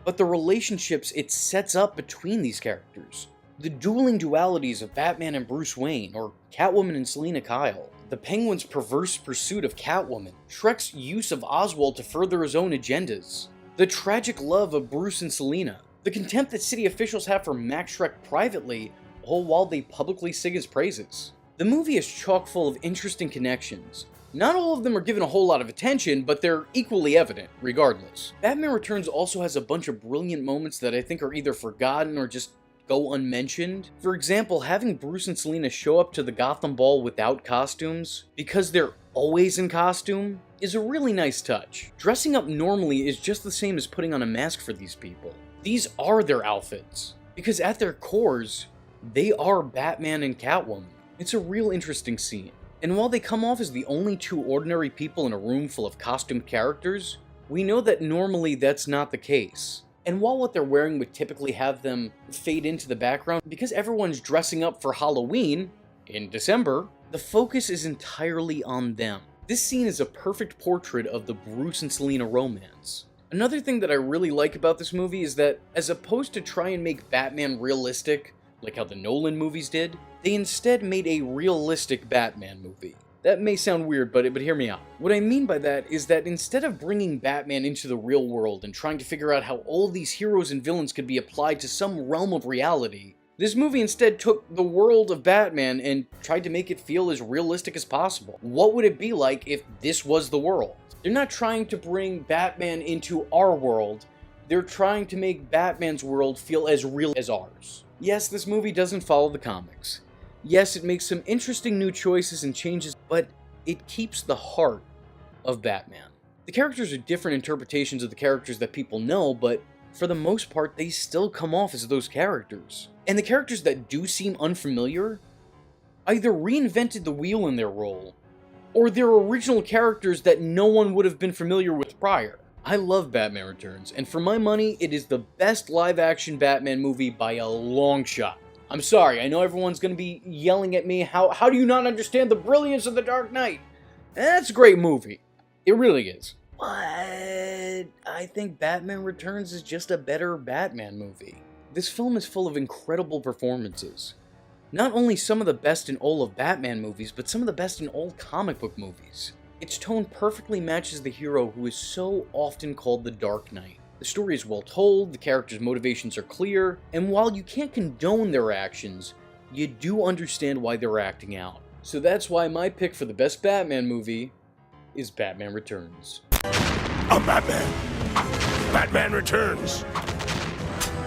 but the relationships it sets up between these characters. The dueling dualities of Batman and Bruce Wayne, or Catwoman and Selina Kyle, the Penguin's perverse pursuit of Catwoman, Shrek's use of Oswald to further his own agendas, the tragic love of Bruce and Selina, the contempt that city officials have for Max Schreck privately, all while they publicly sing his praises. The movie is chock full of interesting connections. Not all of them are given a whole lot of attention, but they're equally evident, regardless. Batman Returns also has a bunch of brilliant moments that I think are either forgotten or just go unmentioned. For example, having Bruce and Selina show up to the Gotham Ball without costumes, because they're always in costume, is a really nice touch. Dressing up normally is just the same as putting on a mask for these people. These are their outfits, because at their cores, they are Batman and Catwoman. It's a real interesting scene. And while they come off as the only two ordinary people in a room full of costumed characters, we know that normally that's not the case. And while what they're wearing would typically have them fade into the background, because everyone's dressing up for Halloween in December, the focus is entirely on them. This scene is a perfect portrait of the Bruce and Selina romance. Another thing that I really like about this movie is that, as opposed to try and make Batman realistic, like how the Nolan movies did, they instead made a realistic Batman movie. That may sound weird, but hear me out. What I mean by that is that instead of bringing Batman into the real world and trying to figure out how all of these heroes and villains could be applied to some realm of reality, this movie instead took the world of Batman and tried to make it feel as realistic as possible. What would it be like if this was the world? They're not trying to bring Batman into our world, they're trying to make Batman's world feel as real as ours. Yes, this movie doesn't follow the comics. Yes, it makes some interesting new choices and changes, but it keeps the heart of Batman. The characters are different interpretations of the characters that people know, but for the most part, they still come off as those characters. And the characters that do seem unfamiliar either reinvented the wheel in their role, or they're original characters that no one would have been familiar with prior. I love Batman Returns, and for my money, it is the best live-action Batman movie by a long shot. I'm sorry, I know everyone's going to be yelling at me, how do you not understand the brilliance of The Dark Knight? That's a great movie. It really is. But I think Batman Returns is just a better Batman movie. This film is full of incredible performances. Not only some of the best in all of Batman movies, but some of the best in all comic book movies. Its tone perfectly matches the hero who is so often called the Dark Knight. The story is well told, the characters' motivations are clear, and while you can't condone their actions, you do understand why they're acting out. So that's why my pick for the best Batman movie is Batman Returns. I'm Batman. Batman Returns.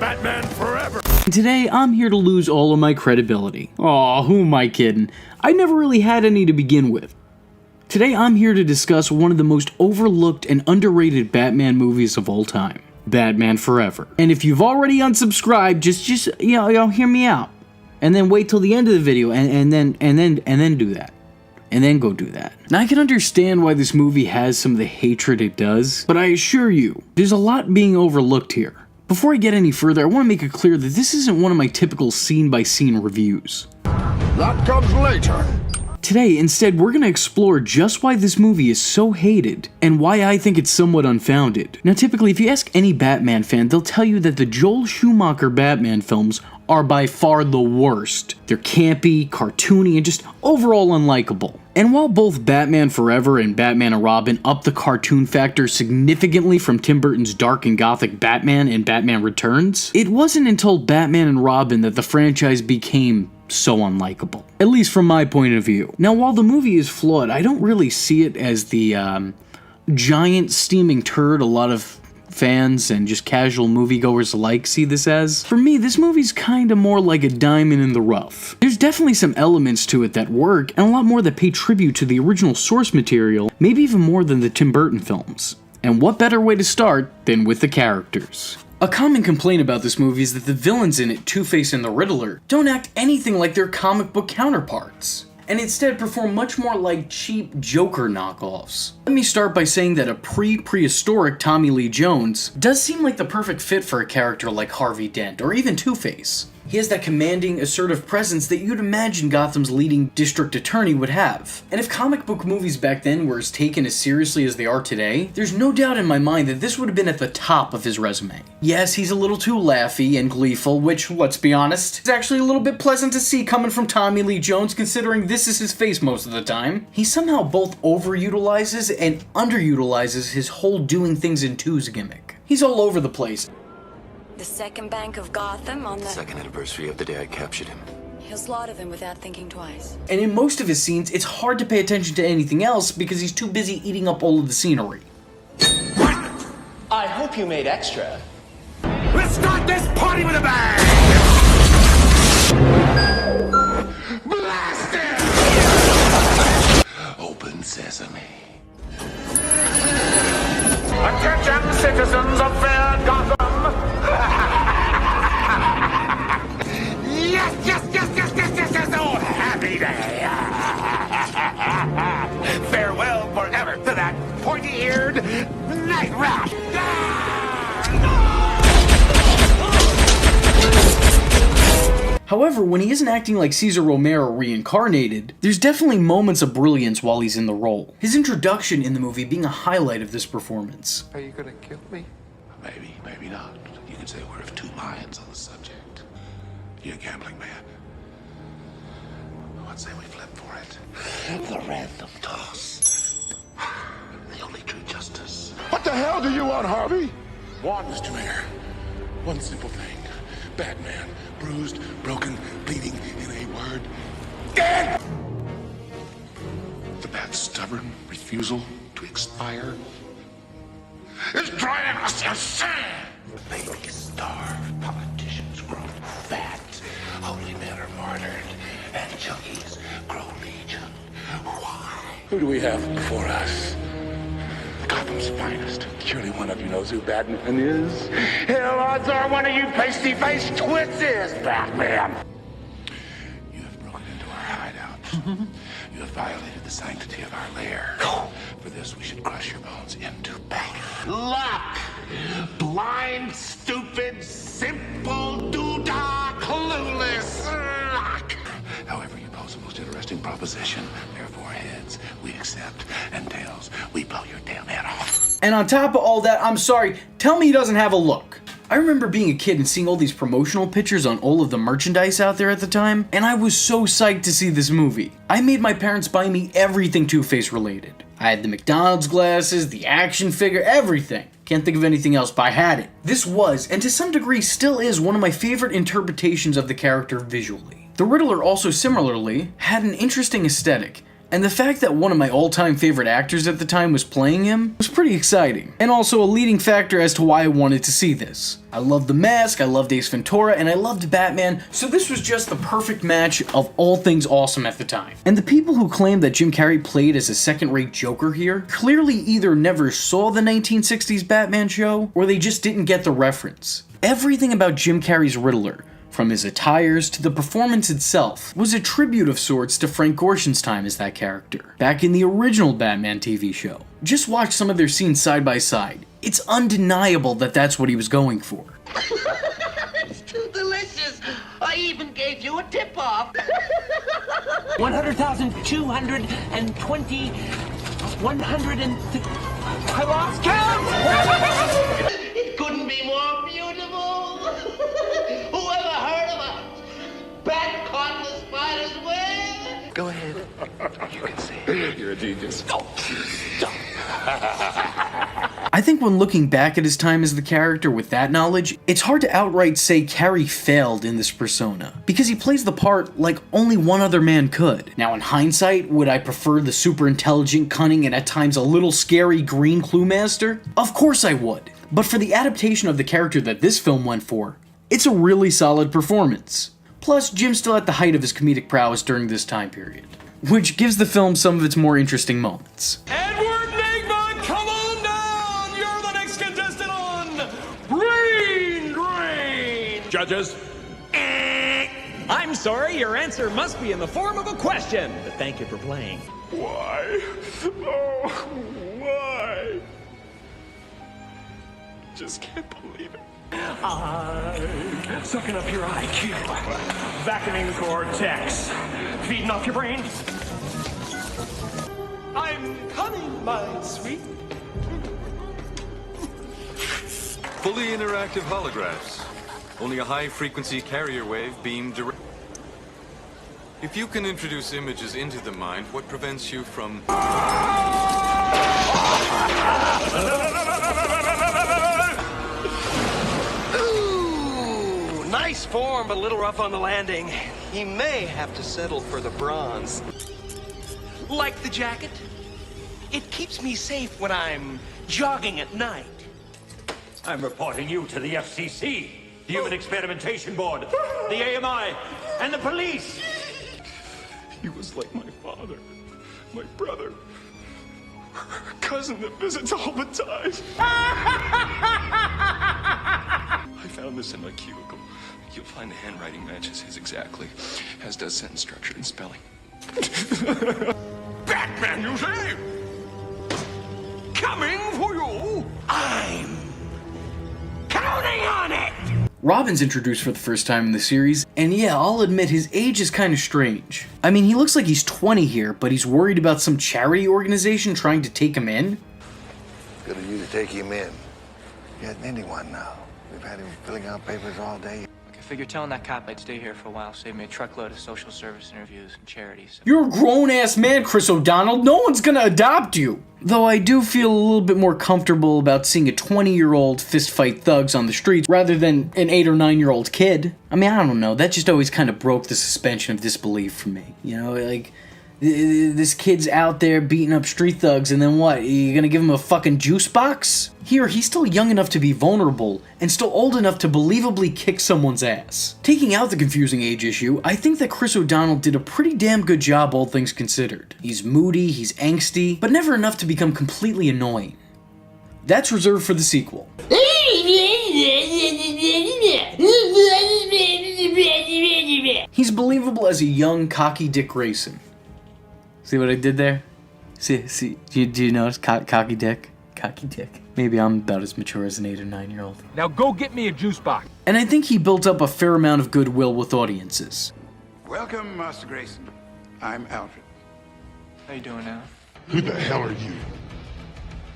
Batman forever. Today, I'm here to lose all of my credibility. Aw, who am I kidding? I never really had any to begin with. Today, I'm here to discuss one of the most overlooked and underrated Batman movies of all time, Batman Forever. And if you've already unsubscribed, just hear me out. and then wait till the end of the video and then do that. And then go do that. Now I can understand why this movie has some of the hatred it does, but I assure you, there's a lot being overlooked here. Before I get any further, I want to make it clear that this isn't one of my typical scene-by-scene reviews. That comes later. Today, instead, we're going to explore just why this movie is so hated, and why I think it's somewhat unfounded. Now typically, if you ask any Batman fan, they'll tell you that the Joel Schumacher Batman films are by far the worst. They're campy, cartoony, and just overall unlikable. And while both Batman Forever and Batman and Robin up the cartoon factor significantly from Tim Burton's dark and gothic Batman and Batman Returns, it wasn't until Batman and Robin that the franchise became so unlikable. At least from my point of view. Now while the movie is flawed, I don't really see it as the giant steaming turd a lot of fans and just casual moviegoers alike see this as. For me, this movie's kinda more like a diamond in the rough. There's definitely some elements to it that work, and a lot more that pay tribute to the original source material, maybe even more than the Tim Burton films. And what better way to start than with the characters? A common complaint about this movie is that the villains in it, Two-Face and the Riddler, don't act anything like their comic book counterparts, and instead perform much more like cheap Joker knockoffs. Let me start by saying that a prehistoric Tommy Lee Jones does seem like the perfect fit for a character like Harvey Dent, or even Two-Face. He has that commanding, assertive presence that you'd imagine Gotham's leading district attorney would have. And if comic book movies back then were as taken as seriously as they are today, there's no doubt in my mind that this would have been at the top of his resume. Yes, he's a little too laughy and gleeful, which, let's be honest, is actually a little bit pleasant to see coming from Tommy Lee Jones considering this is his face most of the time. He somehow both overutilizes and underutilizes his whole doing things in twos gimmick. He's all over the place. The second bank of Gotham on the Second anniversary of the day I captured him. He'll slaughter them without thinking twice. And in most of his scenes, it's hard to pay attention to anything else because he's too busy eating up all of the scenery. I hope you made extra. Let's start this party with a bang! Blast it! Open sesame. Attention, citizens of fair Gotham! Yes! Oh, happy day! Farewell forever to that pointy-eared night rat! However, when he isn't acting like Cesar Romero reincarnated, there's definitely moments of brilliance while he's in the role. His introduction in the movie being a highlight of this performance. Are you gonna kill me? Maybe, maybe not. You could say we're of two minds on the subject. You a gambling man? I'd say we flip for it. The random toss. The only true justice. What the hell do you want, Harvey? One, Mr. Mayor. One simple thing. Batman, bruised, broken, bleeding, in a word, dead! The Bat's stubborn refusal to expire is driving us insane! They starve, politicians grow fat, holy men are martyred, and junkies grow legion. Why? Who do we have before us? Gotham's finest. Surely one of you knows who Batman is. Hell, odds are one of you pasty-faced twits is Batman! You have broken into our hideout. You have violated the sanctity of our lair. For this, we should crush your bones into powder. Luck! Blind, stupid, simple, doodah, clueless luck! However, you pose a most interesting proposition. Therefore, heads, we accept, and tails, we blow your damn head off. And on top of all that, I'm sorry, tell me he doesn't have a look. I remember being a kid and seeing all these promotional pictures on all of the merchandise out there at the time, and I was so psyched to see this movie. I made my parents buy me everything Two-Face related. I had the McDonald's glasses, the action figure, everything. Can't think of anything else, but I had it. This was, and to some degree still is, one of my favorite interpretations of the character visually. The Riddler also similarly had an interesting aesthetic, and the fact that one of my all-time favorite actors at the time was playing him was pretty exciting, and also a leading factor as to why I wanted to see this. I loved The Mask, I loved Ace Ventura, and I loved Batman, so this was just the perfect match of all things awesome at the time. And the people who claim that Jim Carrey played as a second-rate Joker here clearly either never saw the 1960s Batman show, or they just didn't get the reference. Everything about Jim Carrey's Riddler, From his attires to the performance itself, was a tribute of sorts to Frank Gorshin's time as that character, back in the original Batman TV show. Just watch some of their scenes side by side. It's undeniable that that's what he was going for. It's too delicious. I even gave you a tip-off. 100,220, 100 I lost count! It couldn't be more beautiful. Whoever heard of a bat caught in the spider's web? Go ahead. You can say it. You're a genius. I think when looking back at his time as the character with that knowledge, it's hard to outright say Carey failed in this persona, because he plays the part like only one other man could. Now in hindsight, would I prefer the super intelligent, cunning, and at times a little scary green clue master? Of course I would. But for the adaptation of the character that this film went for, it's a really solid performance. Plus, Jim's still at the height of his comedic prowess during this time period, which gives the film some of its more interesting moments. Judges. I'm sorry, your answer must be in the form of a question, but thank you for playing. Why? Oh, why? Just can't believe it. I'm sucking up your IQ, vacuuming the cortex, feeding off your brain. I'm coming, my sweet. Fully interactive holographs. Only a high-frequency carrier wave beamed direct. If you can introduce images into the mind, what prevents you from... Ooh, nice form, but a little rough on the landing. He may have to settle for the bronze. Like the jacket? It keeps me safe when I'm jogging at night. I'm reporting you to the FCC, the Human Experimentation Board, the AMI, and the police. He was like my father, my brother, cousin that visits all the time. I found this in my cubicle. You'll find the handwriting matches his exactly, as does sentence structure and spelling. Batman, you say? Coming for you? I'm counting on it! Robin's introduced for the first time in the series, and yeah, I'll admit his age is kind of strange. I mean, he looks like he's 20 here, but he's worried about some charity organization trying to take him in? Good of you to take him in. He hasn't anyone now. We've had him filling out papers all day. I figured telling that cop I'd stay here for a while saved me a truckload of social service interviews and charities. You're a grown-ass man, Chris O'Donnell. No one's gonna adopt you. Though I do feel a little bit more comfortable about seeing a 20-year-old fistfight thugs on the streets rather than an 8 or 9-year-old kid. I mean, I don't know. That just always kind of broke the suspension of disbelief for me. You know, like, this kid's out there beating up street thugs, and then what? You gonna give him a fucking juice box? Here, he's still young enough to be vulnerable, and still old enough to believably kick someone's ass. Taking out the confusing age issue, I think that Chris O'Donnell did a pretty damn good job, all things considered. He's moody, he's angsty, but never enough to become completely annoying. That's reserved for the sequel. He's believable as a young, cocky Dick Grayson. See what I did there? See, do you notice? Cocky Dick? Cocky Dick. Maybe I'm about as mature as an 8 or 9-year-old. Now go get me a juice box. And I think he built up a fair amount of goodwill with audiences. Welcome, Master Grayson. I'm Alfred. How you doing now? Who the hell are you?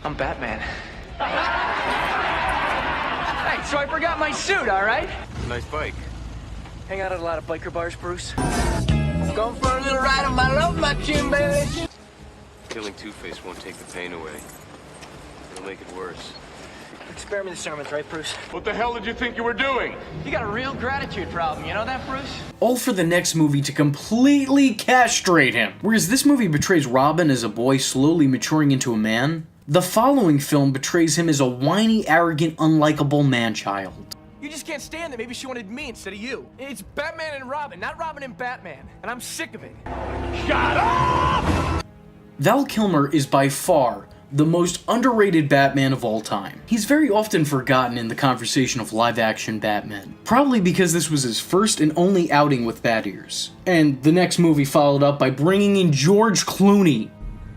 I'm Batman. Hey, so I forgot my suit, all right? Nice bike. Hang out at a lot of biker bars, Bruce. Going for a little ride on my love, my chin, baby. Killing Two-Face won't take the pain away. It'll make it worse. Experiment experiments, right, Bruce? What the hell did you think you were doing? You got a real gratitude problem, you know that, Bruce? All for the next movie to completely castrate him. Whereas this movie betrays Robin as a boy slowly maturing into a man, the following film betrays him as a whiny, arrogant, unlikable man-child. You just can't stand that maybe she wanted me instead of you. It's Batman and Robin, not Robin and Batman. And I'm sick of it. Shut up! Val Kilmer is by far the most underrated Batman of all time. He's very often forgotten in the conversation of live-action Batman, probably because this was his first and only outing with bat ears. And the next movie followed up by bringing in George Clooney.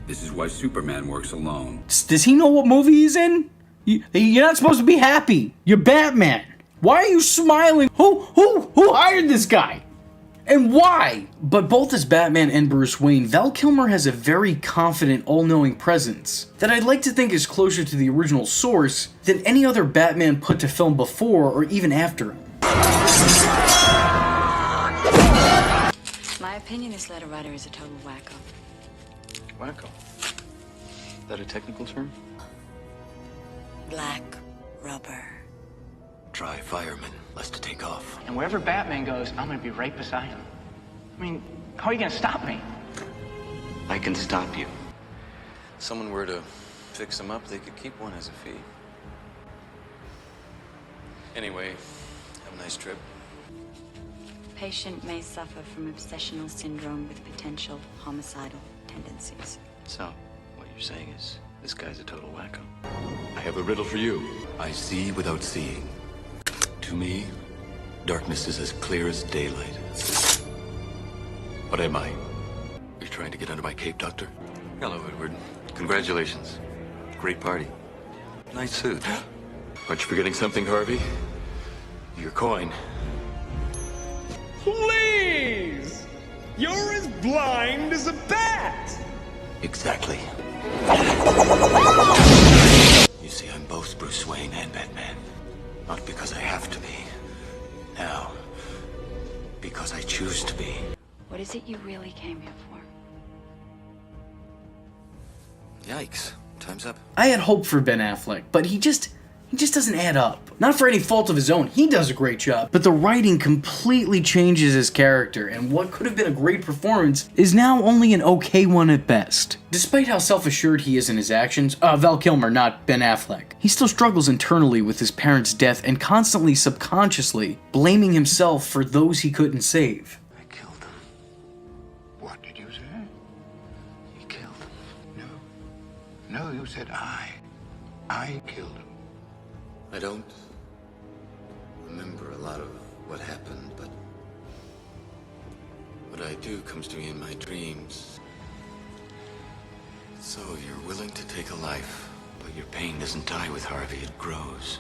This is why Superman works alone. Does he know what movie he's in? You're not supposed to be happy. You're Batman. Why are you smiling? Who hired this guy? And why? But both as Batman and Bruce Wayne, Val Kilmer has a very confident, all-knowing presence that I'd like to think is closer to the original source than any other Batman put to film before or even after him. My opinion, this letter writer is a total wacko. Wacko? Is that a technical term? Black rubber. Try fireman, less to take off. And wherever Batman goes, I'm gonna be right beside him. I mean, how are you gonna stop me? I can stop you. If someone were to fix him up, they could keep one as a fee. Anyway, have a nice trip. Patient may suffer from obsessional syndrome with potential homicidal tendencies. So, what you're saying is, this guy's a total wacko. I have a riddle for you. I see without seeing. To me, darkness is as clear as daylight. What am I? You're trying to get under my cape, Doctor? Hello, Edward. Congratulations. Great party. Nice suit. Aren't you forgetting something, Harvey? Your coin. Please! You're as blind as a bat! Exactly. You see, I'm both Bruce Wayne and Batman. Not because I have to be. Now, because I choose to be. What is it you really came here for? Yikes. Time's up. I had hope for Ben Affleck, but he just doesn't add up. Not for any fault of his own, he does a great job, but the writing completely changes his character, and what could have been a great performance is now only an okay one at best. Despite how self-assured he is in his actions, Val Kilmer, not Ben Affleck, he still struggles internally with his parents' death and constantly subconsciously blaming himself for those he couldn't save. I killed him. What did you say? You killed him. No, you said I killed him. I don't remember a lot of what happened, but what I do comes to me in my dreams. So you're willing to take a life, but your pain doesn't die with Harvey, it grows.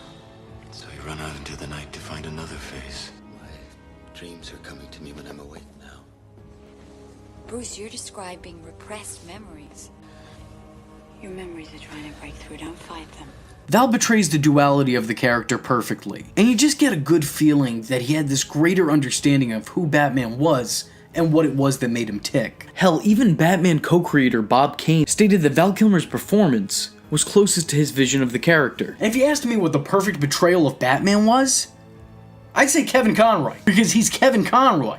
So you run out into the night to find another face. My dreams are coming to me when I'm awake now. Bruce, you're describing repressed memories. Your memories are trying to break through. Don't fight them. Val betrays the duality of the character perfectly, and you just get a good feeling that he had this greater understanding of who Batman was and what it was that made him tick. Hell, even Batman co-creator Bob Kane stated that Val Kilmer's performance was closest to his vision of the character. And if you asked me what the perfect betrayal of Batman was, I'd say Kevin Conroy, because he's Kevin Conroy.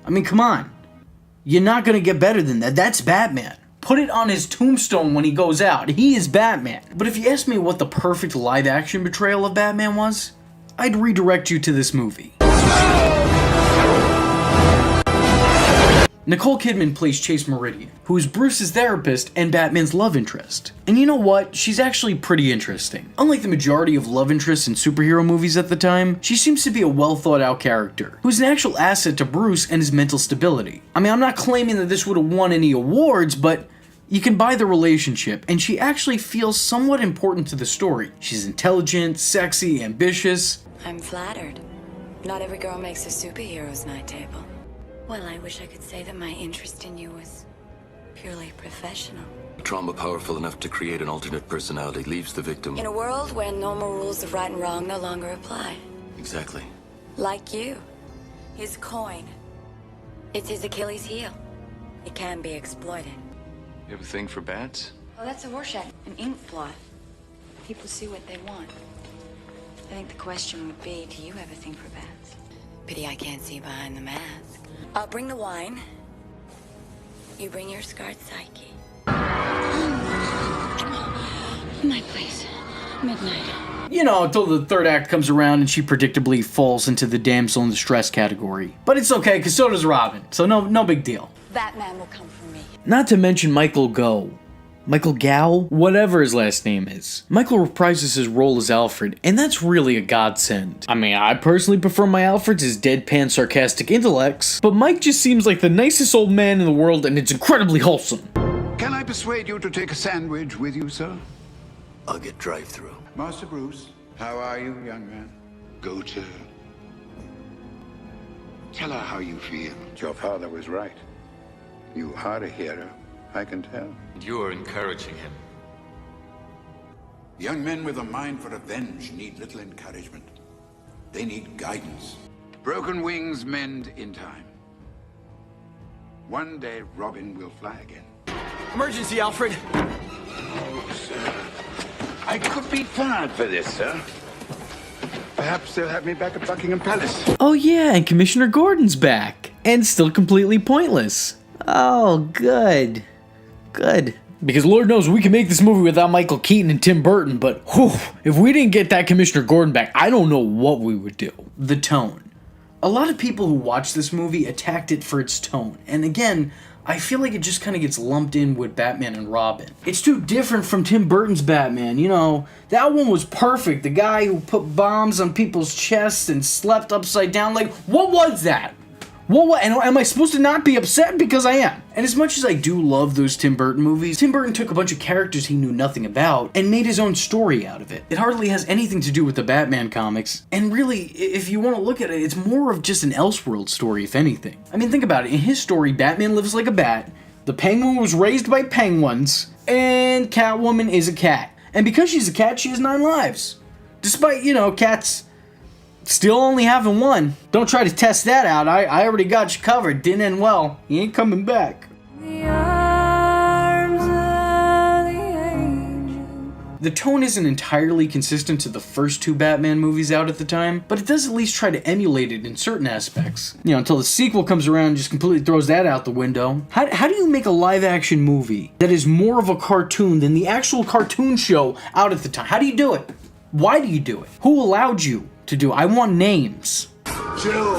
I mean, come on. You're not gonna get better than that. That's Batman. Put it on his tombstone when he goes out. He is Batman. But if you ask me what the perfect live-action betrayal of Batman was, I'd redirect you to this movie. Nicole Kidman plays Chase Meridian, who is Bruce's therapist and Batman's love interest. And you know what? She's actually pretty interesting. Unlike the majority of love interests in superhero movies at the time, she seems to be a well-thought-out character, who's an actual asset to Bruce and his mental stability. I mean, I'm not claiming that this would have won any awards, but you can buy the relationship, and she actually feels somewhat important to the story. She's intelligent, sexy, ambitious. I'm flattered. Not every girl makes a superhero's night table. Well, I wish I could say that my interest in you was purely professional. Trauma powerful enough to create an alternate personality leaves the victim. In a world where normal rules of right and wrong no longer apply. Exactly. Like you. His coin. It's his Achilles heel. It can be exploited. You have a thing for bats? Well, that's a Rorschach, an ink blot. People see what they want. I think the question would be, do you have a thing for bats? Pity I can't see behind the mask. I'll bring the wine. You bring your scarred psyche. My place. Midnight. You know, until the third act comes around and she predictably falls into the damsel in distress category. But it's okay, because so does Robin, so no big deal. Batman will come for me. Not to mention Michael Gough, Michael Gow? Whatever his last name is. Michael reprises his role as Alfred, and that's really a godsend. I mean, I personally prefer my Alfreds as deadpan sarcastic intellects, but Mike just seems like the nicest old man in the world, and it's incredibly wholesome. Can I persuade you to take a sandwich with you, sir? I'll get drive-through. Master Bruce, how are you, young man? Go to. Tell her how you feel. Your father was right. You are a hero, I can tell. You're encouraging him. Young men with a mind for revenge need little encouragement. They need guidance. Broken wings mend in time. One day, Robin will fly again. Emergency, Alfred. Oh, sir. I could be fired for this, sir. Perhaps they'll have me back at Buckingham Palace. Oh yeah, and Commissioner Gordon's back. And still completely pointless. Oh, good. Good. Because Lord knows we can make this movie without Michael Keaton and Tim Burton, but whew, if we didn't get that Commissioner Gordon back, I don't know what we would do. The tone. A lot of people who watched this movie attacked it for its tone, and again, I feel like it just kind of gets lumped in with Batman and Robin. It's too different from Tim Burton's Batman, you know. That one was perfect. The guy who put bombs on people's chests and slept upside down. Like, what was that? What? And am I supposed to not be upset? Because I am. And as much as I do love those Tim Burton movies, Tim Burton took a bunch of characters he knew nothing about and made his own story out of it. It hardly has anything to do with the Batman comics. And really, if you want to look at it, it's more of just an Elseworld story, if anything. I mean, think about it. In his story, Batman lives like a bat, the Penguin was raised by penguins, and Catwoman is a cat. And because she's a cat, she has 9 lives. Despite, you know, cats still only having 1. Don't try to test that out. I already got you covered. Didn't end well. You ain't coming back. The tone isn't entirely consistent to the first 2 Batman movies out at the time, but it does at least try to emulate it in certain aspects. You know, until the sequel comes around and just completely throws that out the window. How do you make a live-action movie that is more of a cartoon than the actual cartoon show out at the time? How do you do it? Why do you do it? Who allowed you to do it? I want names. Chill.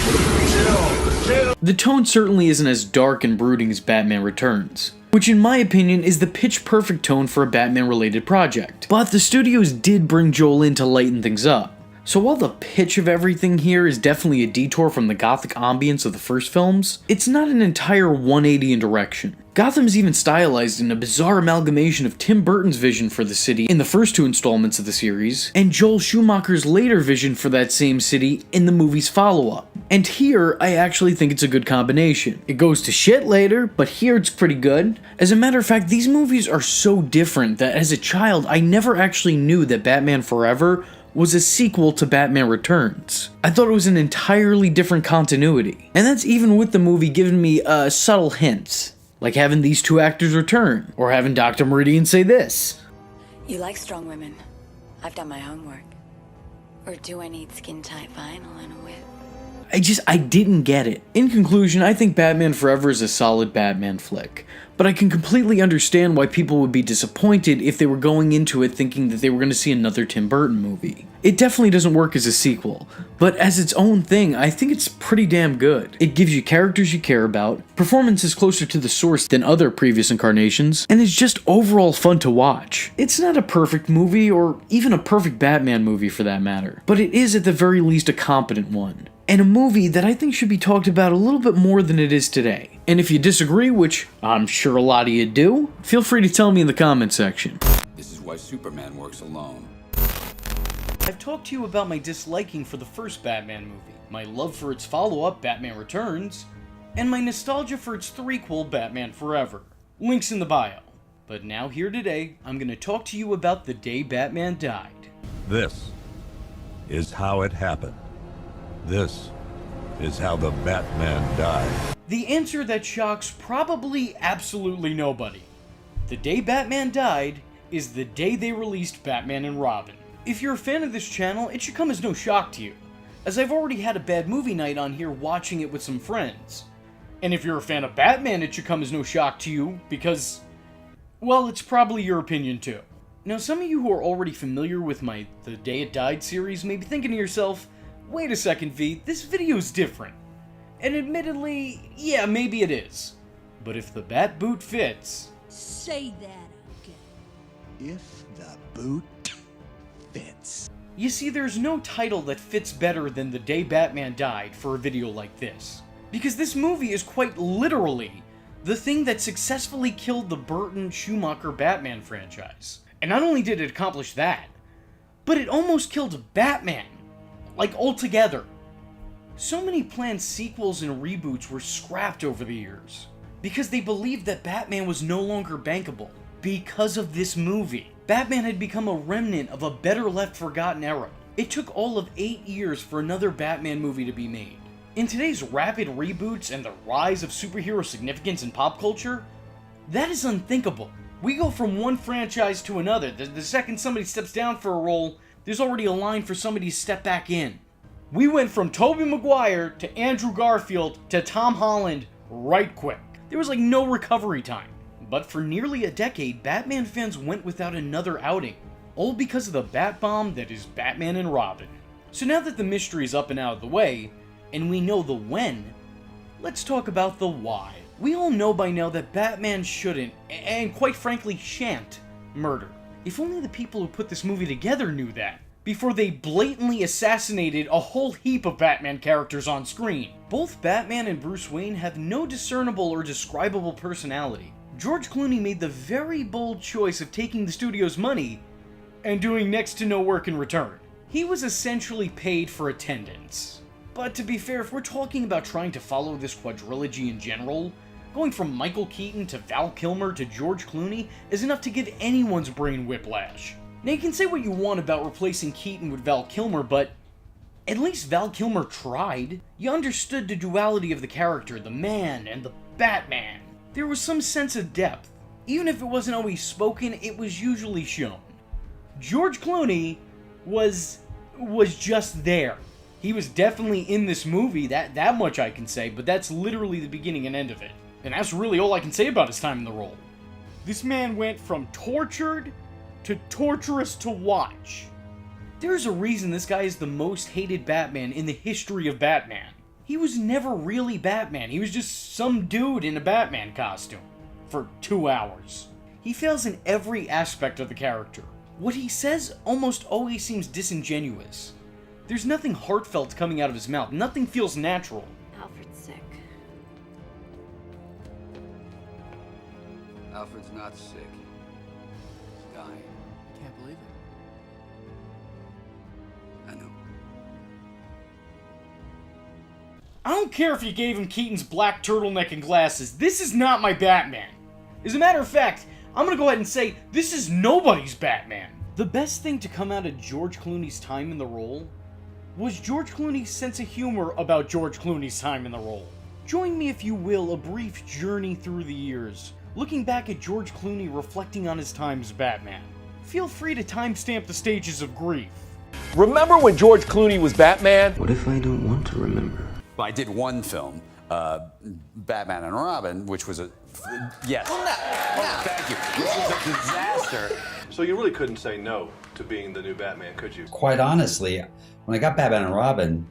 The tone certainly isn't as dark and brooding as Batman Returns, which in my opinion is the pitch-perfect tone for a Batman-related project. But the studios did bring Joel in to lighten things up. So while the pitch of everything here is definitely a detour from the gothic ambience of the first films, it's not an entire 180 in direction. Gotham's even stylized in a bizarre amalgamation of Tim Burton's vision for the city in the first 2 installments of the series, and Joel Schumacher's later vision for that same city in the movie's follow-up. And here, I actually think it's a good combination. It goes to shit later, but here it's pretty good. As a matter of fact, these movies are so different that as a child, I never actually knew that Batman Forever was a sequel to Batman Returns. I thought it was an entirely different continuity. And that's even with the movie giving me subtle hints. Like having these 2 actors return, or having Dr. Meridian say this. You like strong women. I've done my homework. Or do I need skin-tight vinyl and a whip? I didn't get it. In conclusion, I think Batman Forever is a solid Batman flick, but I can completely understand why people would be disappointed if they were going into it thinking that they were going to see another Tim Burton movie. It definitely doesn't work as a sequel, but as its own thing, I think it's pretty damn good. It gives you characters you care about, performance is closer to the source than other previous incarnations, and it's just overall fun to watch. It's not a perfect movie, or even a perfect Batman movie for that matter, but it is at the very least a competent one. And a movie that I think should be talked about a little bit more than it is today. And if you disagree, which I'm sure a lot of you do, feel free to tell me in the comment section. This is why Superman works alone. I've talked to you about my disliking for the first Batman movie, my love for its follow-up, Batman Returns, and my nostalgia for its threequel, Batman Forever. Links in the bio. But now here today, I'm going to talk to you about the day Batman died. This is how it happened. This is how the Batman died. The answer that shocks probably absolutely nobody. The day Batman died is the day they released Batman and Robin. If you're a fan of this channel, it should come as no shock to you, as I've already had a bad movie night on here watching it with some friends. And if you're a fan of Batman, it should come as no shock to you, because, well, it's probably your opinion too. Now, some of you who are already familiar with my The Day It Died series may be thinking to yourself, wait a second, V, this video's different. And admittedly, yeah, maybe it is. But if the bat boot fits... Say that again. if the boot fits. You see, there's no title that fits better than The Day Batman Died for a video like this. Because this movie is quite literally the thing that successfully killed the Burton Schumacher Batman franchise. And not only did it accomplish that, but it almost killed Batman. Like, altogether. So many planned sequels and reboots were scrapped over the years because they believed that Batman was no longer bankable. Because of this movie, Batman had become a remnant of a better left forgotten era. It took all of 8 years for another Batman movie to be made. In today's rapid reboots and the rise of superhero significance in pop culture, that is unthinkable. We go from one franchise to another. The second somebody steps down for a role, there's already a line for somebody to step back in. We went from Tobey Maguire to Andrew Garfield to Tom Holland right quick. There was like no recovery time. But for nearly a decade, Batman fans went without another outing. All because of the bat bomb that is Batman and Robin. So now that the mystery is up and out of the way, and we know the when, let's talk about the why. We all know by now that Batman shouldn't, and quite frankly shan't, murder. If only the people who put this movie together knew that, before they blatantly assassinated a whole heap of Batman characters on screen. Both Batman and Bruce Wayne have no discernible or describable personality. George Clooney made the very bold choice of taking the studio's money and doing next to no work in return. He was essentially paid for attendance. But to be fair, if we're talking about trying to follow this quadrilogy in general, going from Michael Keaton to Val Kilmer to George Clooney is enough to give anyone's brain whiplash. Now you can say what you want about replacing Keaton with Val Kilmer, but at least Val Kilmer tried. You understood the duality of the character, the man and the Batman. There was some sense of depth. Even if it wasn't always spoken, it was usually shown. George Clooney was just there. He was definitely in this movie, that much I can say, but that's literally the beginning and end of it. And that's really all I can say about his time in the role. This man went from tortured to torturous to watch. There's a reason this guy is the most hated Batman in the history of Batman. He was never really Batman, he was just some dude in a Batman costume. For 2 hours. He fails in every aspect of the character. What he says almost always seems disingenuous. There's nothing heartfelt coming out of his mouth, nothing feels natural. Alfred's sick. Alfred's not sick. He's dying. Can't believe it. I know. I don't care if you gave him Keaton's black turtleneck and glasses, this is not my Batman. As a matter of fact, I'm gonna go ahead and say, this is nobody's Batman. The best thing to come out of George Clooney's time in the role was George Clooney's sense of humor about George Clooney's time in the role. Join me, if you will, a brief journey through the years, looking back at George Clooney reflecting on his time as Batman. Feel free to timestamp the stages of grief. Remember when George Clooney was Batman? What if I don't want to remember? I did one film, Batman and Robin, which was a... Yes. Oh, thank you. Which was a disaster. So you really couldn't say no to being the new Batman, could you? Quite honestly, when I got Batman and Robin,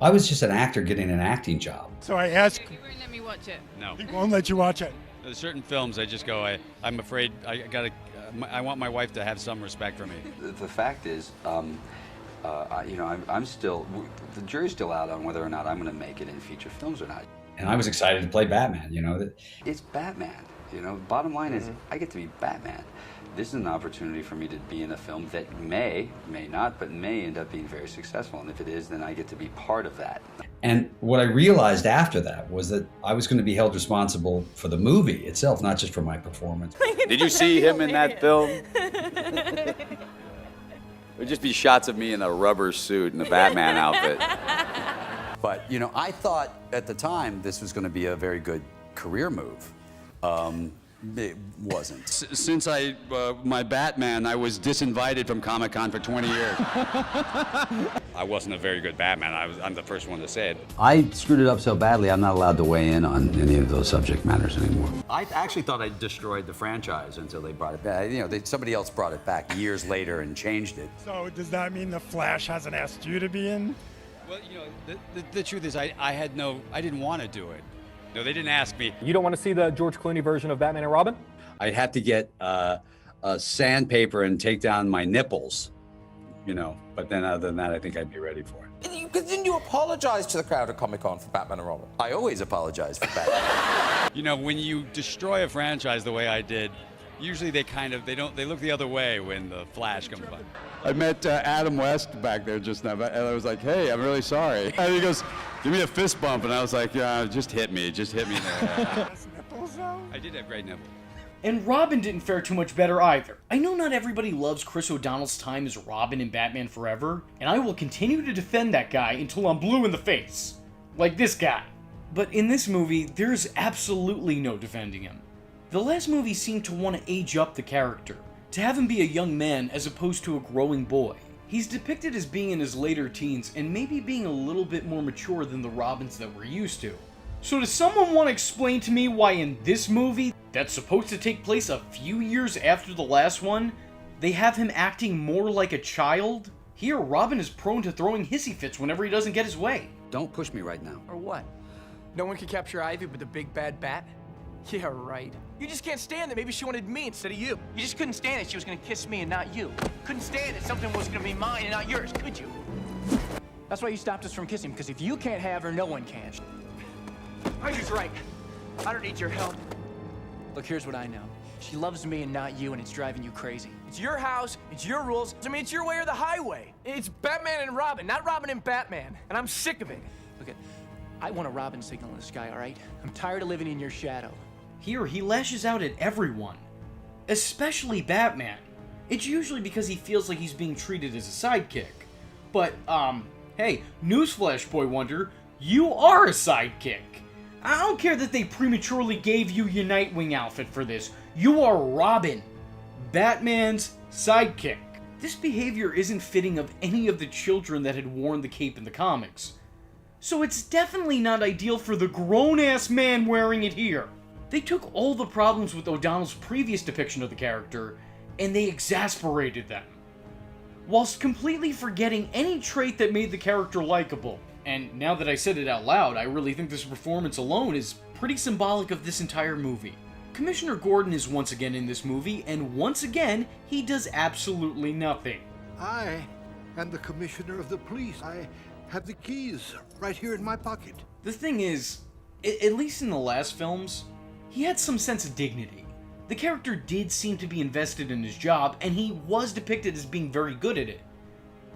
I was just an actor getting an acting job. So I asked... You won't let me watch it? No. He won't let you watch it. There's certain films I just go, I'm afraid, I want my wife to have some respect for me. The fact is, I'm still, the jury's still out on whether or not I'm going to make it in feature films or not. And I was excited to play Batman, you know. It's Batman, you know. Bottom line is, I get to be Batman. This is an opportunity for me to be in a film that may not, but may end up being very successful. And if it is, then I get to be part of that. And what I realized after that was that I was going to be held responsible for the movie itself, not just for my performance. Did you see him in that film? It would just be shots of me in a rubber suit and a Batman outfit. But, you know, I thought at the time this was going to be a very good career move. It wasn't. Since my Batman, I was disinvited from Comic-Con for 20 years. I wasn't a very good Batman. I'm the first one to say it. I screwed it up so badly, I'm not allowed to weigh in on any of those subject matters anymore. I actually thought I destroyed the franchise until they brought it back. You know, somebody else brought it back years later and changed it. So does that mean The Flash hasn't asked you to be in? Well, you know, the truth is I didn't want to do it. No, they didn't ask me. You don't want to see the George Clooney version of Batman and Robin? I'd have to get sandpaper and take down my nipples, you know. But then other than that, I think I'd be ready for it. Didn't you apologize to the crowd at Comic-Con for Batman and Robin? I always apologize for Batman. You know, when you destroy a franchise the way I did, usually they look the other way when the Flash comes by. I met Adam West back there just now, and I was like, hey, I'm really sorry. And he goes, give me a fist bump, and I was like, yeah, just hit me in there. I did have great nipples. And Robin didn't fare too much better either. I know not everybody loves Chris O'Donnell's time as Robin in Batman Forever, and I will continue to defend that guy until I'm blue in the face. Like this guy. But in this movie, there's absolutely no defending him. The last movie seemed to want to age up the character, to have him be a young man as opposed to a growing boy. He's depicted as being in his later teens and maybe being a little bit more mature than the Robins that we're used to. So does someone want to explain to me why in this movie, that's supposed to take place a few years after the last one, they have him acting more like a child? Here, Robin is prone to throwing hissy fits whenever he doesn't get his way. Don't push me right now. Or what? No one can capture Ivy but the big bad bat? Yeah, right. You just can't stand that maybe she wanted me instead of you. You just couldn't stand it she was gonna kiss me and not you. Couldn't stand that something was gonna be mine and not yours, could you? That's why you stopped us from kissing, because if you can't have her, no one can. Ivy's right. I don't need your help. Look, here's what I know. She loves me and not you, and it's driving you crazy. It's your house, it's your rules. I mean, it's your way or the highway. It's Batman and Robin, not Robin and Batman. And I'm sick of it. Look, I want a Robin signal in the sky, all right? I'm tired of living in your shadow. Here, he lashes out at everyone. Especially Batman. It's usually because he feels like he's being treated as a sidekick. But, hey, newsflash, Boy Wonder, you are a sidekick. I don't care that they prematurely gave you your Nightwing outfit for this. You are Robin, Batman's sidekick. This behavior isn't fitting of any of the children that had worn the cape in the comics. So it's definitely not ideal for the grown-ass man wearing it here. They took all the problems with O'Donnell's previous depiction of the character, and they exasperated them, whilst completely forgetting any trait that made the character likable. And now that I said it out loud, I really think this performance alone is pretty symbolic of this entire movie. Commissioner Gordon is once again in this movie, and once again, he does absolutely nothing. I am the commissioner of the police. I have the keys right here in my pocket. The thing is, at least in the last films, he had some sense of dignity. The character did seem to be invested in his job, and he was depicted as being very good at it.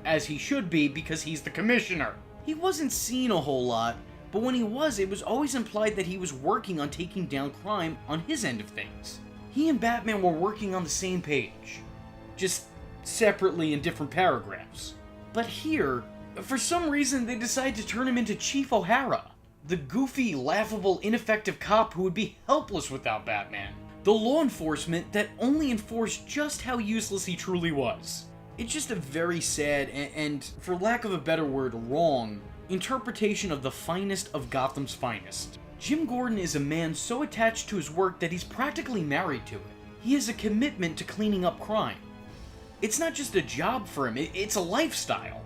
As he should be, because he's the commissioner. He wasn't seen a whole lot, but when he was, it was always implied that he was working on taking down crime on his end of things. He and Batman were working on the same page, just separately in different paragraphs. But here, for some reason, they decided to turn him into Chief O'Hara, the goofy, laughable, ineffective cop who would be helpless without Batman. The law enforcement that only enforced just how useless he truly was. It's just a very sad and, for lack of a better word, wrong interpretation of the finest of Gotham's finest. Jim Gordon is a man so attached to his work that he's practically married to it. He has a commitment to cleaning up crime. It's not just a job for him, it's a lifestyle.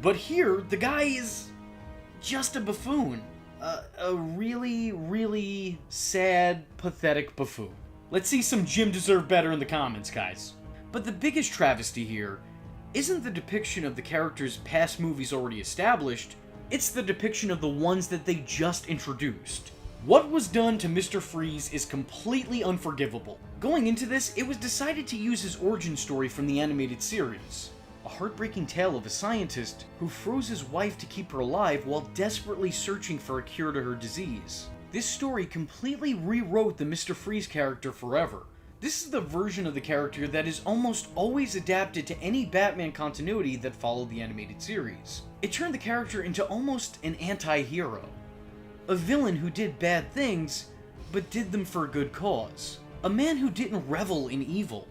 But here, the guy is just a buffoon. A really, really sad, pathetic buffoon. Let's see some Jim deserve better in the comments, guys. But the biggest travesty here isn't the depiction of the characters past movies already established, it's the depiction of the ones that they just introduced. What was done to Mr. Freeze is completely unforgivable. Going into this, it was decided to use his origin story from the animated series. A heartbreaking tale of a scientist who froze his wife to keep her alive while desperately searching for a cure to her disease. This story completely rewrote the Mr. Freeze character forever. This is the version of the character that is almost always adapted to any Batman continuity that followed the animated series. It turned the character into almost an anti-hero. A villain who did bad things, but did them for a good cause. A man who didn't revel in evil,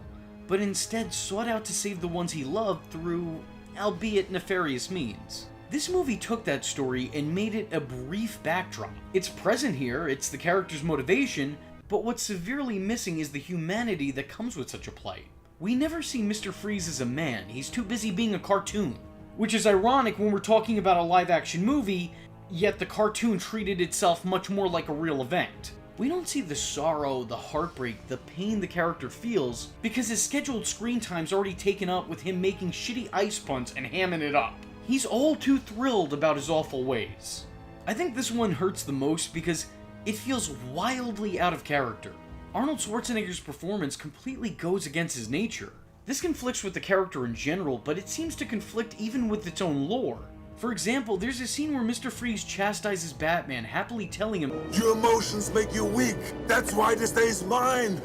but instead sought out to save the ones he loved through, albeit nefarious means. This movie took that story and made it a brief backdrop. It's present here, it's the character's motivation, but what's severely missing is the humanity that comes with such a plight. We never see Mr. Freeze as a man, he's too busy being a cartoon. Which is ironic when we're talking about a live-action movie, yet the cartoon treated itself much more like a real event. We don't see the sorrow, the heartbreak, the pain the character feels, because his scheduled screen time's already taken up with him making shitty ice punts and hamming it up. He's all too thrilled about his awful ways. I think this one hurts the most because it feels wildly out of character. Arnold Schwarzenegger's performance completely goes against his nature. This conflicts with the character in general, but it seems to conflict even with its own lore. For example, there's a scene where Mr. Freeze chastises Batman, happily telling him, "Your emotions make you weak. That's why this day is mine."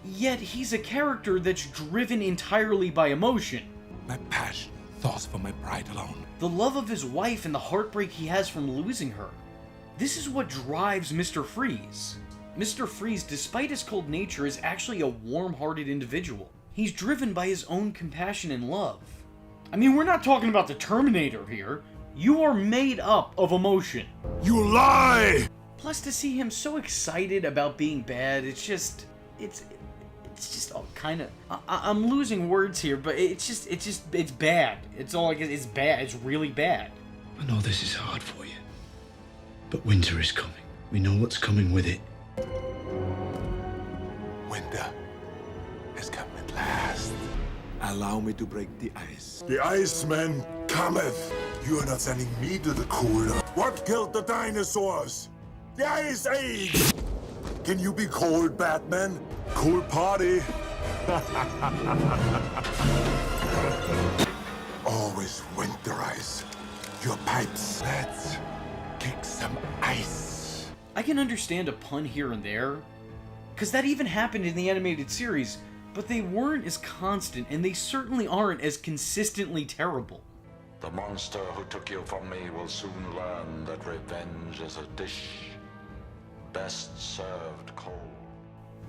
Yet he's a character that's driven entirely by emotion. My passion, thoughts for my pride alone. The love of his wife and the heartbreak he has from losing her. This is what drives Mr. Freeze. Mr. Freeze, despite his cold nature, is actually a warm-hearted individual. He's driven by his own compassion and love. I mean, we're not talking about the Terminator here. You are made up of emotion. You lie! Plus, to see him so excited about being bad, it's just all kind of... I'm losing words here, but it's bad. It's all like, it's bad. It's really bad. I know this is hard for you, but winter is coming. We know what's coming with it. Winter has come at last. Allow me to break the ice. The Iceman cometh. You are not sending me to the cooler. What killed the dinosaurs? The Ice Age! Can you be cold, Batman? Cool party. Always winterize your pipes. Let's kick some ice. I can understand a pun here and there, because that even happened in the animated series, but they weren't as constant, and they certainly aren't as consistently terrible. The monster who took you from me will soon learn that revenge is a dish best served cold.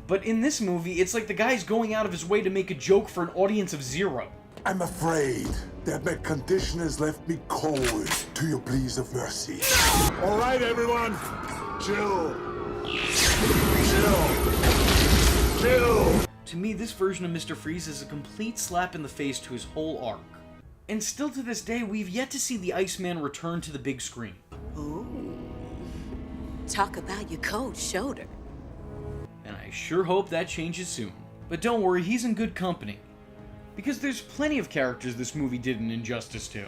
But in this movie, it's like the guy's going out of his way to make a joke for an audience of 0. I'm afraid that my condition has left me cold to your pleas of mercy. All right, everyone, chill. Chill. To me, this version of Mr. Freeze is a complete slap in the face to his whole arc. And still to this day, we've yet to see the Iceman return to the big screen. Ooh. Talk about your cold shoulder. And I sure hope that changes soon. But don't worry, he's in good company. Because there's plenty of characters this movie did an injustice to.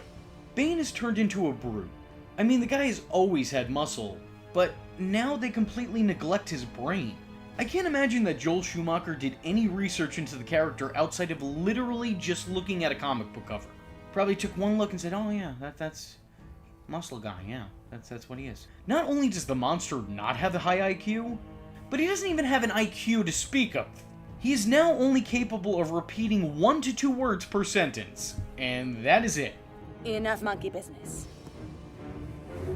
Bane is turned into a brute. I mean, the guy has always had muscle, but now they completely neglect his brain. I can't imagine that Joel Schumacher did any research into the character outside of literally just looking at a comic book cover. Probably took one look and said, oh yeah, that's muscle guy, yeah, that's what he is. Not only does the monster not have a high IQ, but he doesn't even have an IQ to speak of. He is now only capable of repeating 1 to 2 words per sentence, and that is it. Enough monkey business.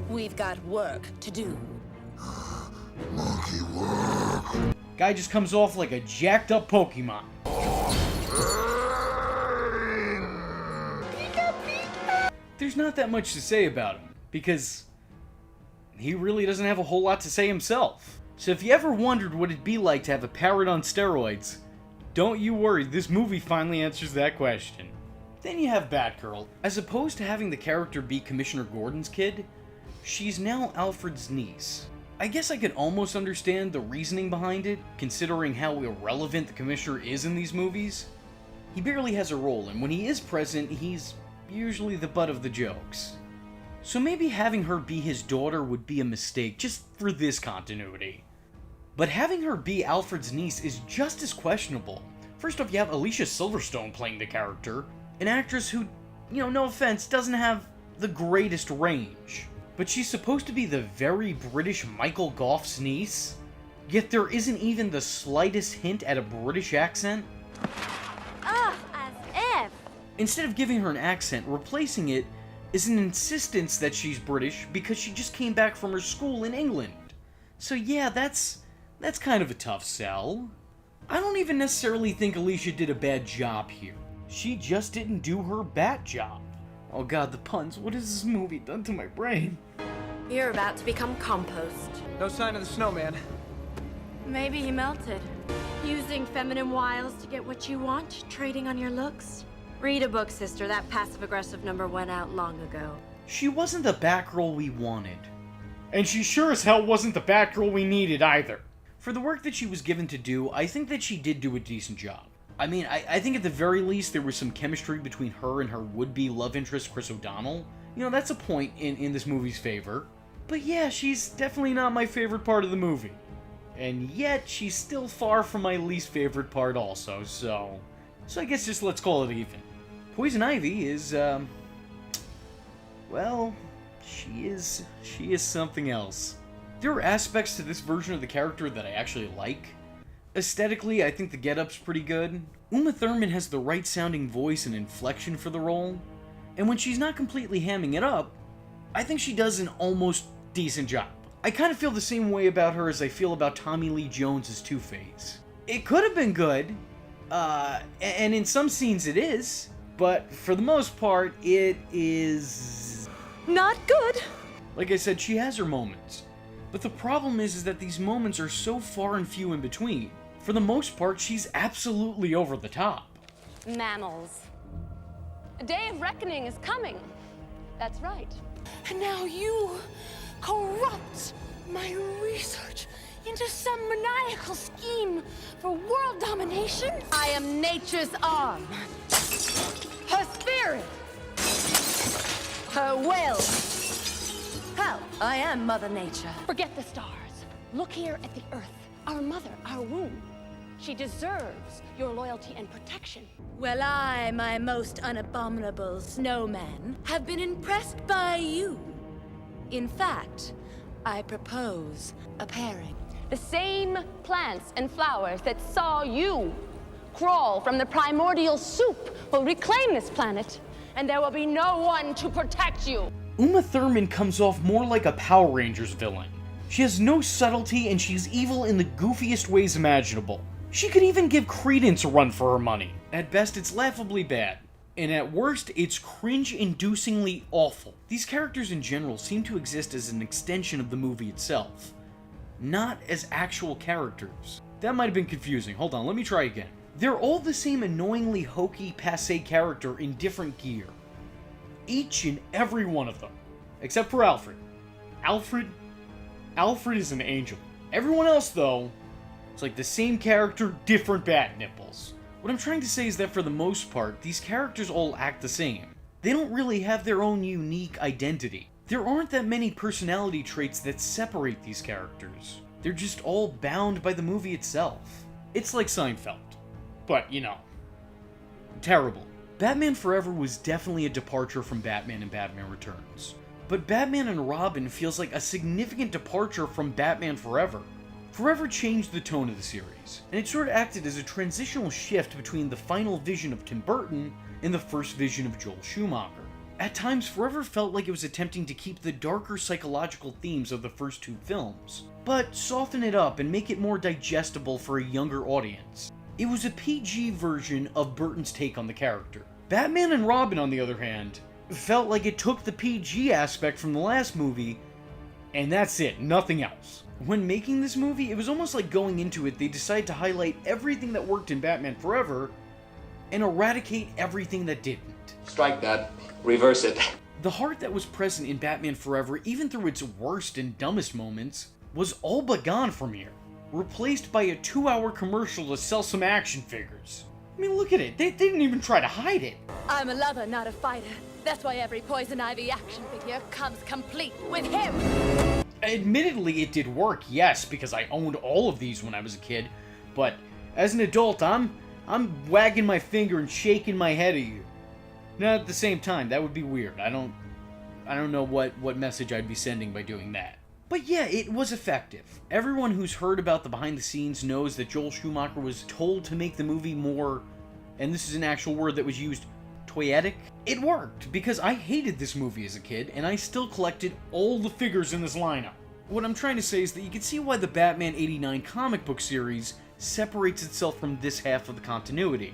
We've got work to do. Monkey work. Guy just comes off like a jacked up Pokemon. There's not that much to say about him, because he really doesn't have a whole lot to say himself. So if you ever wondered what it'd be like to have a parrot on steroids, don't you worry, this movie finally answers that question. Then you have Batgirl. As opposed to having the character be Commissioner Gordon's kid, she's now Alfred's niece. I guess I could almost understand the reasoning behind it, considering how irrelevant the Commissioner is in these movies. He barely has a role, and when he is present, he's usually the butt of the jokes. So maybe having her be his daughter would be a mistake, just for this continuity. But having her be Alfred's niece is just as questionable. First off, you have Alicia Silverstone playing the character, an actress who, no offense, doesn't have the greatest range. But she's supposed to be the very British Michael Gough's niece, yet there isn't even the slightest hint at a British accent. Ugh, as if! Instead of giving her an accent, replacing it is an insistence that she's British because she just came back from her school in England. So yeah, that's kind of a tough sell. I don't even necessarily think Alicia did a bad job here. She just didn't do her bat job. Oh god, the puns. What has this movie done to my brain? You're about to become compost. No sign of the snowman. Maybe he melted. Using feminine wiles to get what you want, trading on your looks. Read a book, sister. That passive-aggressive number went out long ago. She wasn't the Batgirl we wanted. And she sure as hell wasn't the Batgirl we needed either. For the work that she was given to do, I think that she did do a decent job. I mean, I think at the very least there was some chemistry between her and her would-be love interest, Chris O'Donnell. You know, that's a point in this movie's favor. But yeah, she's definitely not my favorite part of the movie. And yet, she's still far from my least favorite part also, so I guess just let's call it even. Poison Ivy is, well, she is something else. There are aspects to this version of the character that I actually like. Aesthetically, I think the get-up's pretty good. Uma Thurman has the right-sounding voice and inflection for the role, and when she's not completely hamming it up, I think she does an almost decent job. I kind of feel the same way about her as I feel about Tommy Lee Jones' Two-Face. It could have been good, and in some scenes it is, but for the most part, it is... not good. Like I said, she has her moments. But the problem is that these moments are so far and few in between. For the most part, she's absolutely over the top. Mammals. A day of reckoning is coming. That's right. And now you corrupt my research into some maniacal scheme for world domination? I am nature's arm. Her spirit. Her will. Hell, I am Mother Nature. Forget the stars. Look here at the Earth. Our mother, our womb. She deserves your loyalty and protection. Well, I, my most unabominable snowman, have been impressed by you. In fact, I propose a pairing. The same plants and flowers that saw you crawl from the primordial soup will reclaim this planet, and there will be no one to protect you. Uma Thurman comes off more like a Power Rangers villain. She has no subtlety and she's evil in the goofiest ways imaginable. She could even give Credence a run for her money. At best, it's laughably bad. And at worst, it's cringe-inducingly awful. These characters in general seem to exist as an extension of the movie itself, not as actual characters. That might have been confusing. Hold on, let me try again. They're all the same annoyingly hokey, passé character in different gear. Each and every one of them. Except for Alfred. Alfred is an angel. Everyone else, though, it's like the same character, different bat nipples. What I'm trying to say is that for the most part, these characters all act the same. They don't really have their own unique identity. There aren't that many personality traits that separate these characters. They're just all bound by the movie itself. It's like Seinfeld. But, you know, terrible. Batman Forever was definitely a departure from Batman and Batman Returns. But Batman and Robin feels like a significant departure from Batman Forever. Forever changed the tone of the series, and it sort of acted as a transitional shift between the final vision of Tim Burton and the first vision of Joel Schumacher. At times, Forever felt like it was attempting to keep the darker psychological themes of the first two films, but soften it up and make it more digestible for a younger audience. It was a PG version of Burton's take on the character. Batman and Robin, on the other hand, felt like it took the PG aspect from the last movie, and that's it, nothing else. When making this movie, it was almost like going into it, they decided to highlight everything that worked in Batman Forever and eradicate everything that didn't. Strike that. Reverse it. The heart that was present in Batman Forever, even through its worst and dumbest moments, was all but gone from here, replaced by a 2-hour commercial to sell some action figures. I mean, look at it. They didn't even try to hide it. I'm a lover, not a fighter. That's why every Poison Ivy action figure comes complete with him. Admittedly, it did work, yes, because I owned all of these when I was a kid, but as an adult, I'm wagging my finger and shaking my head at you. Now, at the same time, that would be weird. I don't know what message I'd be sending by doing that. But yeah, it was effective. Everyone who's heard about the behind the scenes knows that Joel Schumacher was told to make the movie more, and this is an actual word that was used, toyetic. It worked, because I hated this movie as a kid, and I still collected all the figures in this lineup. What I'm trying to say is that you can see why the Batman '89 comic book series separates itself from this half of the continuity.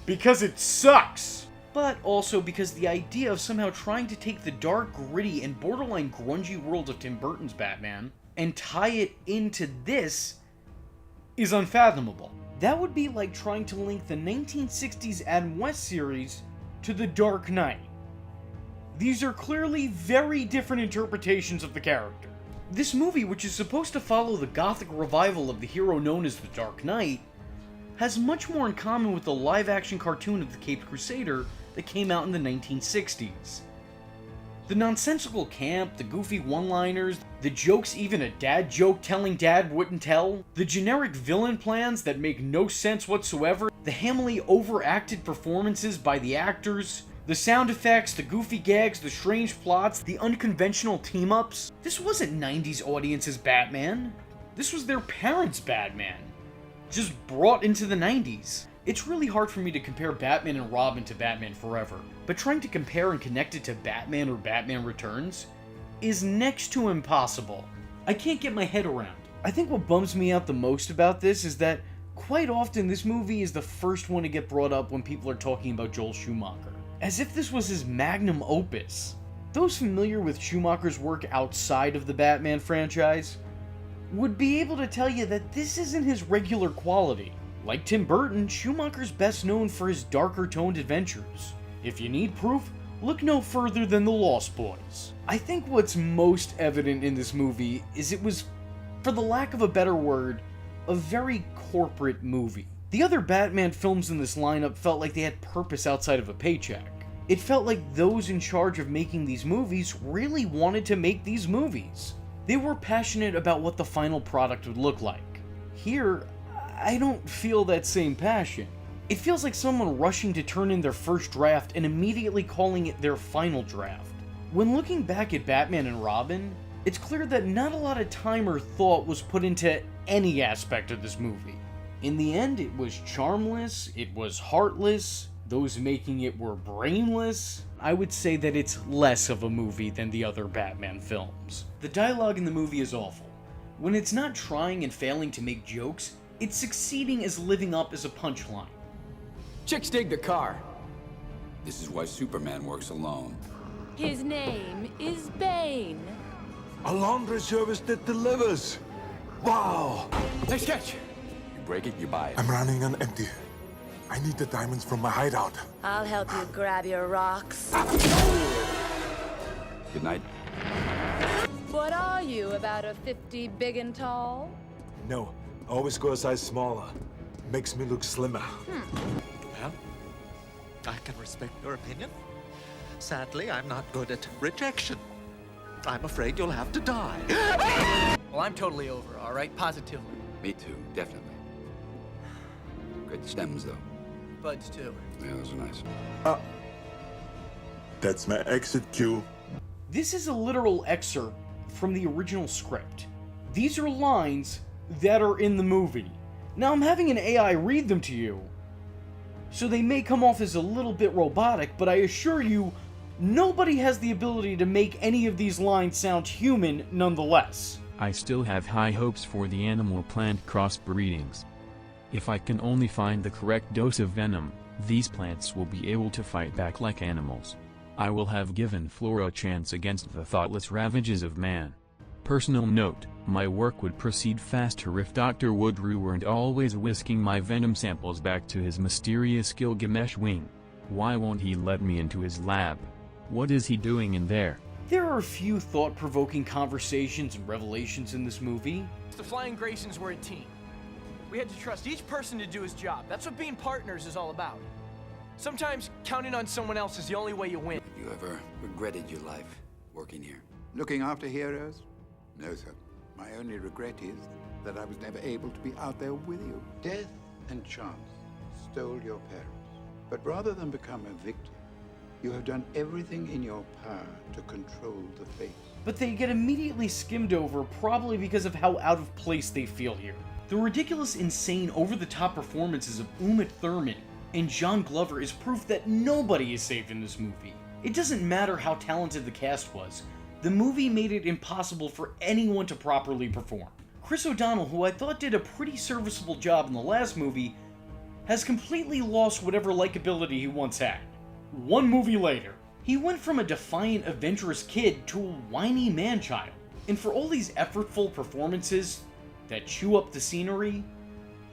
Because it sucks! But also because the idea of somehow trying to take the dark, gritty, and borderline grungy world of Tim Burton's Batman and tie it into this is unfathomable. That would be like trying to link the 1960s Adam West series to The Dark Knight. These are clearly very different interpretations of the character. This movie, which is supposed to follow the gothic revival of the hero known as the Dark Knight, has much more in common with the live-action cartoon of the Caped Crusader that came out in the 1960s. The nonsensical camp, the goofy one-liners, the jokes even a dad joke telling dad wouldn't tell, the generic villain plans that make no sense whatsoever, the hamily overacted performances by the actors, the sound effects, the goofy gags, the strange plots, the unconventional team-ups. This wasn't 90s audience's Batman. This was their parents' Batman, just brought into the 90s. It's really hard for me to compare Batman and Robin to Batman Forever, but trying to compare and connect it to Batman or Batman Returns is next to impossible. I can't get my head around. I think what bums me out the most about this is that quite often this movie is the first one to get brought up when people are talking about Joel Schumacher, as if this was his magnum opus. Those familiar with Schumacher's work outside of the Batman franchise would be able to tell you that this isn't his regular quality. Like Tim Burton, Schumacher's best known for his darker toned adventures. If you need proof, look no further than The Lost Boys. I think what's most evident in this movie is it was, for the lack of a better word, a very corporate movie. The other Batman films in this lineup felt like they had purpose outside of a paycheck. It felt like those in charge of making these movies really wanted to make these movies. They were passionate about what the final product would look like. Here, I don't feel that same passion. It feels like someone rushing to turn in their first draft and immediately calling it their final draft. When looking back at Batman and Robin, it's clear that not a lot of time or thought was put into any aspect of this movie. In the end, it was charmless, it was heartless, those making it were brainless. I would say that it's less of a movie than the other Batman films. The dialogue in the movie is awful. When it's not trying and failing to make jokes, it's succeeding as living up as a punchline. Chicks dig the car. This is why Superman works alone. His name is Bane. A laundry service that delivers. Wow. Nice catch. You break it, you buy it. I'm running on empty. I need the diamonds from my hideout. I'll help you grab your rocks. Good night. What are you, about a 50 big and tall? No, always go a size smaller. Makes me look slimmer. Well, I can respect your opinion. Sadly, I'm not good at rejection. I'm afraid you'll have to die. Well, I'm totally over, all right? Positively. Me too, definitely. Great stems, though. Buds, too. Yeah, those are nice. That's my exit cue. This is a literal excerpt from the original script. These are lines that are in the movie. Now I'm having an AI read them to you, so they may come off as a little bit robotic, but I assure you, nobody has the ability to make any of these lines sound human nonetheless. I still have high hopes for the animal-plant crossbreedings. If I can only find the correct dose of venom, these plants will be able to fight back like animals. I will have given Flora a chance against the thoughtless ravages of man. Personal note, my work would proceed faster if Dr. Woodrue weren't always whisking my venom samples back to his mysterious Gilgamesh wing. Why won't he let me into his lab? What is he doing in there? There are a few thought-provoking conversations and revelations in this movie. The Flying Graysons were a team. We had to trust each person to do his job. That's what being partners is all about. Sometimes counting on someone else is the only way you win. Have you ever regretted your life working here? Looking after heroes? No, sir. My only regret is that I was never able to be out there with you. Death and chance stole your parents. But rather than become a victim, you have done everything in your power to control the fate. But they get immediately skimmed over, probably because of how out of place they feel here. The ridiculous, insane, over-the-top performances of Uma Thurman and John Glover is proof that nobody is safe in this movie. It doesn't matter how talented the cast was, the movie made it impossible for anyone to properly perform. Chris O'Donnell, who I thought did a pretty serviceable job in the last movie, has completely lost whatever likability he once had. One movie later, he went from a defiant, adventurous kid to a whiny man-child. And for all these effortful performances that chew up the scenery,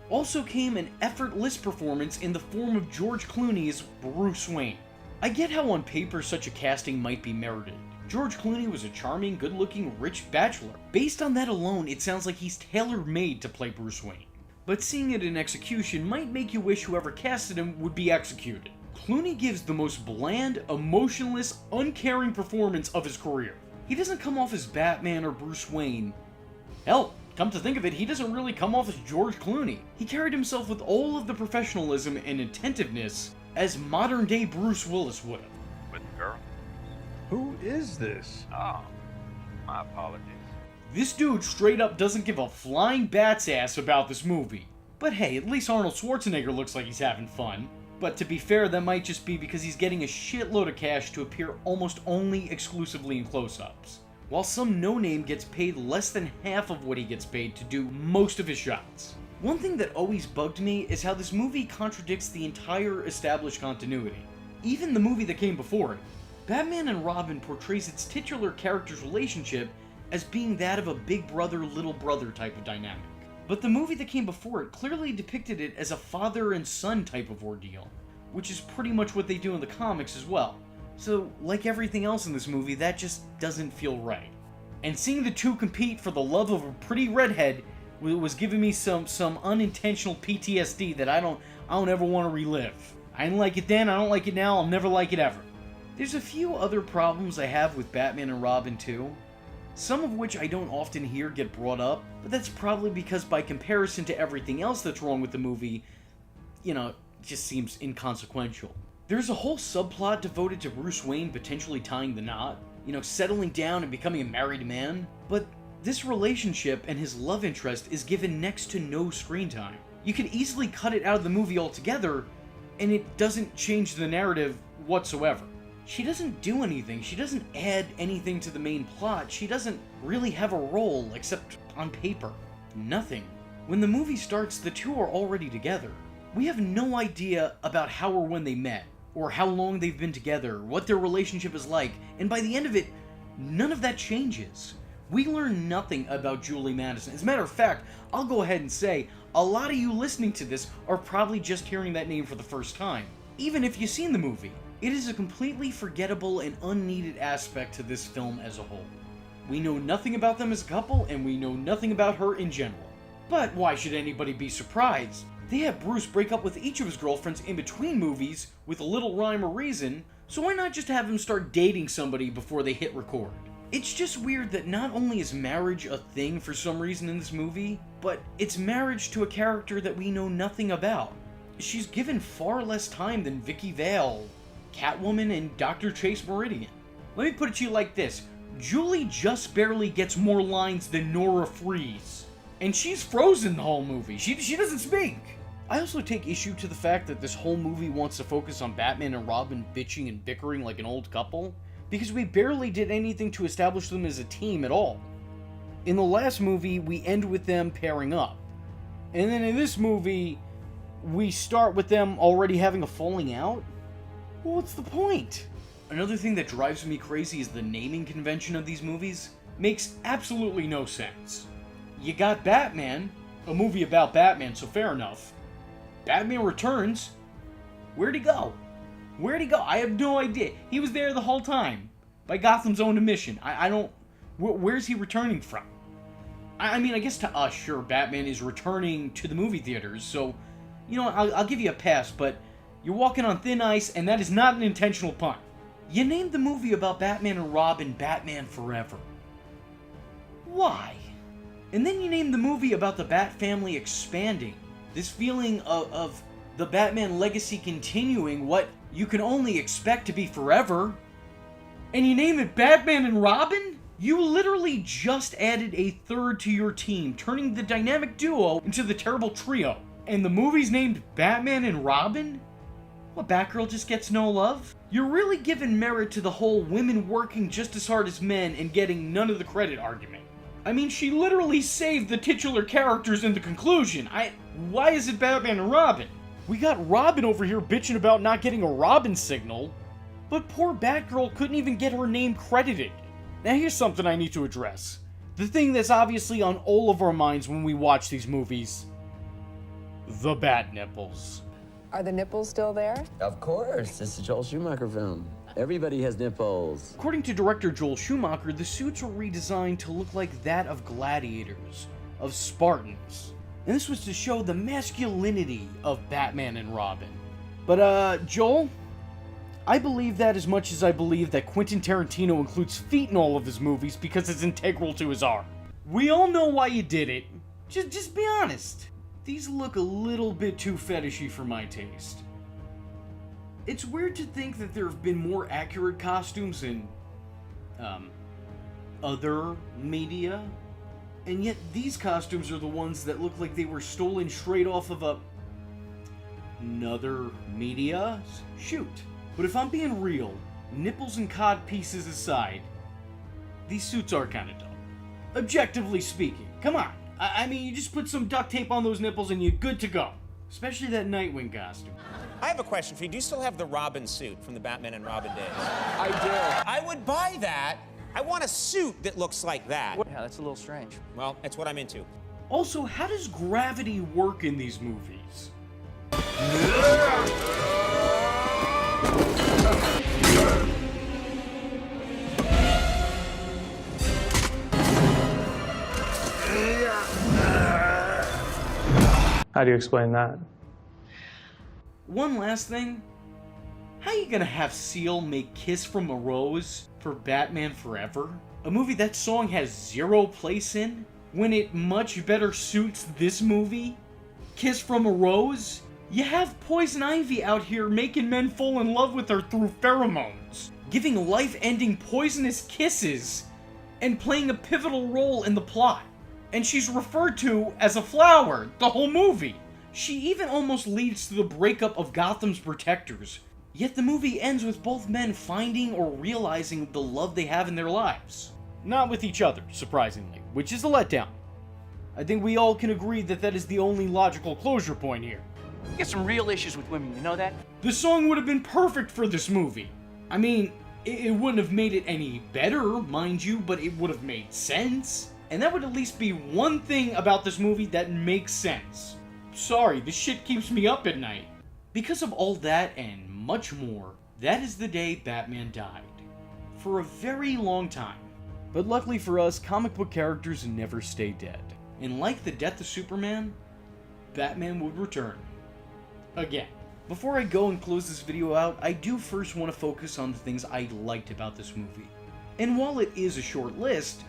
also came an effortless performance in the form of George Clooney's Bruce Wayne. I get how on paper such a casting might be merited. George Clooney was a charming, good-looking, rich bachelor. Based on that alone, it sounds like he's tailor-made to play Bruce Wayne. But seeing it in execution might make you wish whoever casted him would be executed. Clooney gives the most bland, emotionless, uncaring performance of his career. He doesn't come off as Batman or Bruce Wayne. Hell, come to think of it, he doesn't really come off as George Clooney. He carried himself with all of the professionalism and attentiveness as modern-day Bruce Willis would have. With the girl? Who is this? Oh, my apologies. This dude straight up doesn't give a flying bat's ass about this movie. But hey, at least Arnold Schwarzenegger looks like he's having fun. But to be fair, that might just be because he's getting a shitload of cash to appear almost only exclusively in close-ups, while some no-name gets paid less than half of what he gets paid to do most of his shots. One thing that always bugged me is how this movie contradicts the entire established continuity. Even the movie that came before it. Batman and Robin portrays its titular character's relationship as being that of a big brother, little brother type of dynamic. But the movie that came before it clearly depicted it as a father and son type of ordeal, which is pretty much what they do in the comics as well. So, like everything else in this movie, that just doesn't feel right. And seeing the two compete for the love of a pretty redhead was giving me some unintentional PTSD that I don't ever want to relive. I didn't like it then, I don't like it now, I'll never like it ever. There's a few other problems I have with Batman and Robin too, some of which I don't often hear get brought up, but that's probably because by comparison to everything else that's wrong with the movie, it just seems inconsequential. There's a whole subplot devoted to Bruce Wayne potentially tying the knot, settling down and becoming a married man, but this relationship and his love interest is given next to no screen time. You could easily cut it out of the movie altogether, and it doesn't change the narrative whatsoever. She doesn't do anything, she doesn't add anything to the main plot, she doesn't really have a role except on paper. Nothing. When the movie starts, the two are already together. We have no idea about how or when they met, or how long they've been together, what their relationship is like, and by the end of it, none of that changes. We learn nothing about Julie Madison. As a matter of fact, I'll go ahead and say, a lot of you listening to this are probably just hearing that name for the first time, even if you've seen the movie. It is a completely forgettable and unneeded aspect to this film as a whole. We know nothing about them as a couple, and we know nothing about her in general. But why should anybody be surprised? They had Bruce break up with each of his girlfriends in between movies with a little rhyme or reason, so why not just have him start dating somebody before they hit record? It's just weird that not only is marriage a thing for some reason in this movie, but it's marriage to a character that we know nothing about. She's given far less time than Vicky Vale, Catwoman, and Dr. Chase Meridian. Let me put it to you like this. Julie just barely gets more lines than Nora Freeze. And she's frozen the whole movie. She doesn't speak. I also take issue to the fact that this whole movie wants to focus on Batman and Robin bitching and bickering like an old couple, because we barely did anything to establish them as a team at all. In the last movie, we end with them pairing up. And then in this movie, we start with them already having a falling out? Well, what's the point? Another thing that drives me crazy is the naming convention of these movies. Makes absolutely no sense. You got Batman, a movie about Batman, so fair enough. Batman Returns? Where'd he go? Where'd he go? I have no idea. He was there the whole time. By Gotham's own admission. I don't... Where's he returning from? I mean, I guess to us, sure, Batman is returning to the movie theaters, so... I'll give you a pass, but... You're walking on thin ice, and that is not an intentional pun. You named the movie about Batman and Robin Batman Forever. Why? And then you named the movie about the Bat family expanding. This feeling of the Batman legacy continuing what you can only expect to be forever. And you name it Batman and Robin? You literally just added a third to your team, turning the dynamic duo into the terrible trio. And the movie's named Batman and Robin? What, Batgirl just gets no love? You're really giving merit to the whole women working just as hard as men and getting none of the credit argument. I mean, she literally saved the titular characters in the conclusion. Why is it Batman and Robin? We got Robin over here bitching about not getting a Robin signal, but poor Batgirl couldn't even get her name credited. Now here's something I need to address. The thing that's obviously on all of our minds when we watch these movies. The bat nipples. Are the nipples still there? Of course, it's a Joel Schumacher film. Everybody has nipples. According to director Joel Schumacher, the suits were redesigned to look like that of gladiators, of Spartans. And this was to show the masculinity of Batman and Robin. But, Joel, I believe that as much as I believe that Quentin Tarantino includes feet in all of his movies because it's integral to his art. We all know why you did it. Just be honest. These look a little bit too fetishy for my taste. It's weird to think that there have been more accurate costumes in, other media, and yet these costumes are the ones that look like they were stolen straight off of another media? Shoot. But if I'm being real, nipples and cod pieces aside, these suits are kinda dumb. Objectively speaking, come on. I mean, you just put some duct tape on those nipples and you're good to go. Especially that Nightwing costume. I have a question for you. Do you still have the Robin suit from the Batman and Robin days? I do. I would buy that. I want a suit that looks like that. Yeah, that's a little strange. Well, that's what I'm into. Also, how does gravity work in these movies? How do you explain that? One last thing. How you gonna have Seal make Kiss from a Rose for Batman Forever? A movie that song has zero place in? When it much better suits this movie? Kiss from a Rose? You have Poison Ivy out here making men fall in love with her through pheromones, giving life-ending poisonous kisses, and playing a pivotal role in the plot. And she's referred to as a flower the whole movie. She even almost leads to the breakup of Gotham's protectors. Yet the movie ends with both men finding or realizing the love they have in their lives. Not with each other, surprisingly, which is a letdown. I think we all can agree that that is the only logical closure point here. You got some real issues with women, you know that? The song would have been perfect for this movie. I mean, it wouldn't have made it any better, mind you, but it would have made sense. And that would at least be one thing about this movie that makes sense. Sorry, this shit keeps me up at night. Because of all that and much more, that is the day Batman died. For a very long time. But luckily for us, comic book characters never stay dead. And like the death of Superman, Batman would return. Again. Before I go and close this video out, I do first want to focus on the things I liked about this movie. And while it is a short list,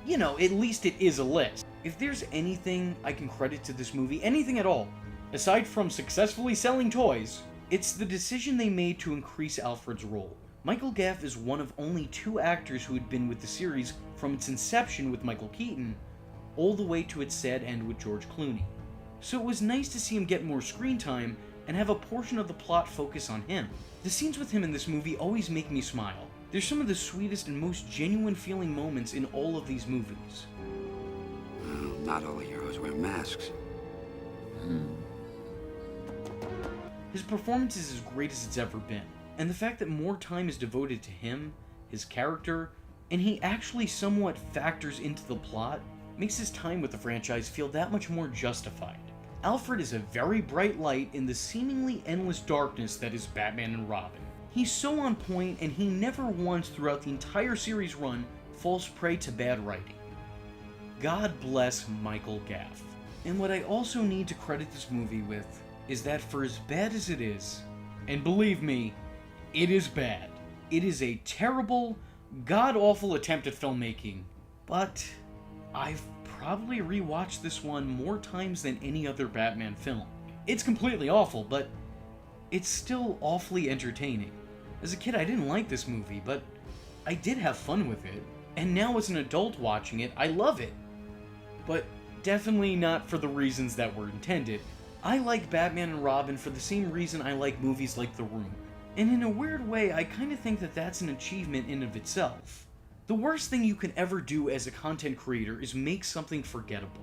you know, at least it is a list. If there's anything I can credit to this movie, anything at all, aside from successfully selling toys, it's the decision they made to increase Alfred's role. Michael Gaff is one of only 2 actors who had been with the series from its inception with Michael Keaton, all the way to its sad end with George Clooney. So it was nice to see him get more screen time and have a portion of the plot focus on him. The scenes with him in this movie always make me smile. They're some of the sweetest and most genuine feeling moments in all of these movies. Well, not all heroes wear masks. His performance is as great as it's ever been, and the fact that more time is devoted to him, his character, and he actually somewhat factors into the plot, makes his time with the franchise feel that much more justified. Alfred is a very bright light in the seemingly endless darkness that is Batman and Robin. He's so on point, and he never once throughout the entire series run falls prey to bad writing. God bless Michael Gaff. And what I also need to credit this movie with is that for as bad as it is, and believe me, it is bad. It is a terrible, god-awful attempt at filmmaking, but I've probably rewatched this one more times than any other Batman film. It's completely awful, but it's still awfully entertaining. As a kid, I didn't like this movie, but I did have fun with it, and now as an adult watching it, I love it. But definitely not for the reasons that were intended. I like Batman and Robin for the same reason I like movies like The Room, and in a weird way, I kind of think that that's an achievement in of itself. The worst thing you can ever do as a content creator is make something forgettable.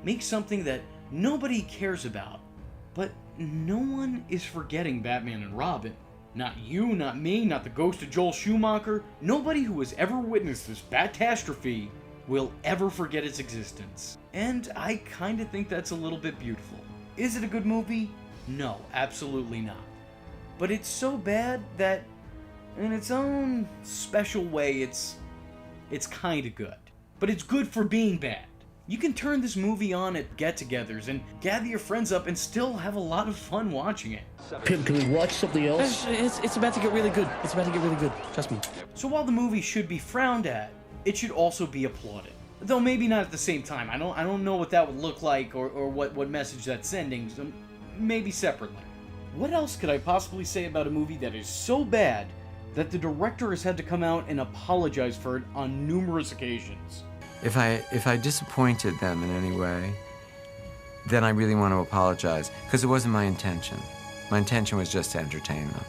Make something that nobody cares about. But no one is forgetting Batman and Robin. Not you, not me, not the ghost of Joel Schumacher. Nobody who has ever witnessed this batastrophe will ever forget its existence. And I kinda think that's a little bit beautiful. Is it a good movie? No, absolutely not. But it's so bad that, in its own special way, it's kinda good. But it's good for being bad. You can turn this movie on at get-togethers and gather your friends up and still have a lot of fun watching it. Can we watch something else? It's about to get really good. It's about to get really good. Trust me. So while the movie should be frowned at, it should also be applauded. Though maybe not at the same time. I don't know what that would look like or what message that's sending, so maybe separately. What else could I possibly say about a movie that is so bad that the director has had to come out and apologize for it on numerous occasions? If I disappointed them in any way, then I really want to apologize, because it wasn't my intention. My intention was just to entertain them.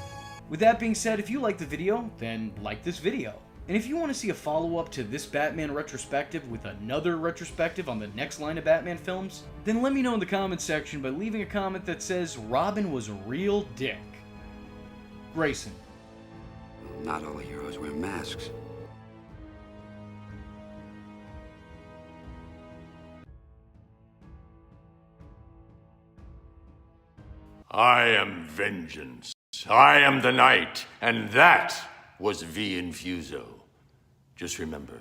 With that being said, if you like the video, then like this video. And if you want to see a follow-up to this Batman retrospective with another retrospective on the next line of Batman films, then let me know in the comments section by leaving a comment that says Robin was a real dick. Grayson. Not all heroes wear masks. I am vengeance. I am the night, and that was V Infuso. Just remember,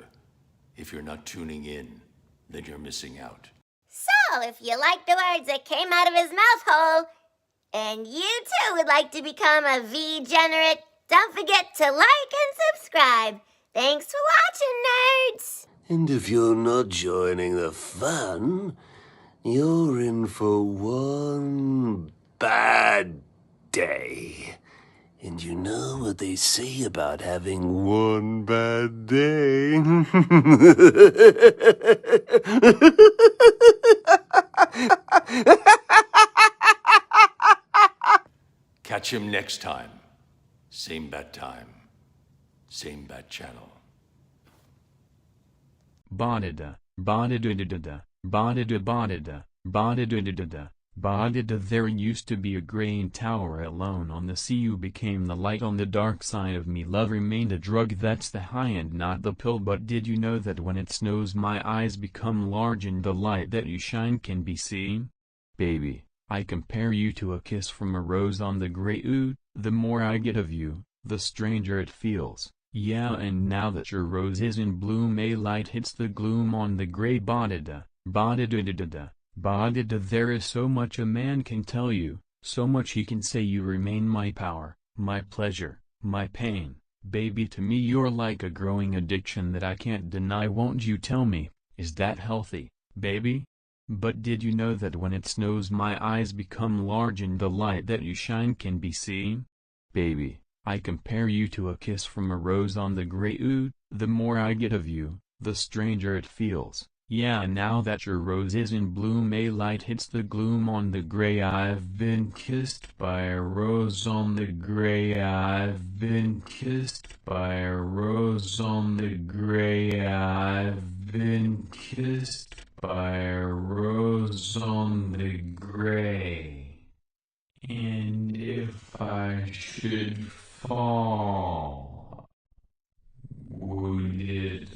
if you're not tuning in, then you're missing out. So, if you like the words that came out of his mouth hole, and you too would like to become a V-generate, don't forget to like and subscribe. Thanks for watching, nerds! And if you're not joining the fun, you're in for one bad day. And you know what they say about having one bad day? Catch him next time. Same bat time. Same bat channel. Badida, badida, badida, badida, badida, badida. There used to be a grain tower alone on the sea. You became the light on the dark side of me. Love remained a drug, that's the high and not the pill. But did you know that when it snows my eyes become large and the light that you shine can be seen? Baby, I compare you to a kiss from a rose on the gray. Ooh, the more I get of you, the stranger it feels. Yeah, and now that your rose is in bloom, a light hits the gloom on the gray. Badida, badida, badida. There is so much a man can tell you, so much he can say. You remain my power, my pleasure, my pain. Baby, to me you're like a growing addiction that I can't deny. Won't you tell me, is that healthy, baby? But did you know that when it snows my eyes become large and the light that you shine can be seen? Baby, I compare you to a kiss from a rose on the gray. Ooh, the more I get of you, the stranger it feels. Yeah, now that your rose is in bloom, a light hits the gloom on the gray. I've been kissed by a rose on the gray. I've been kissed by a rose on the gray. I've been kissed by a rose on the gray. And if I should fall, would it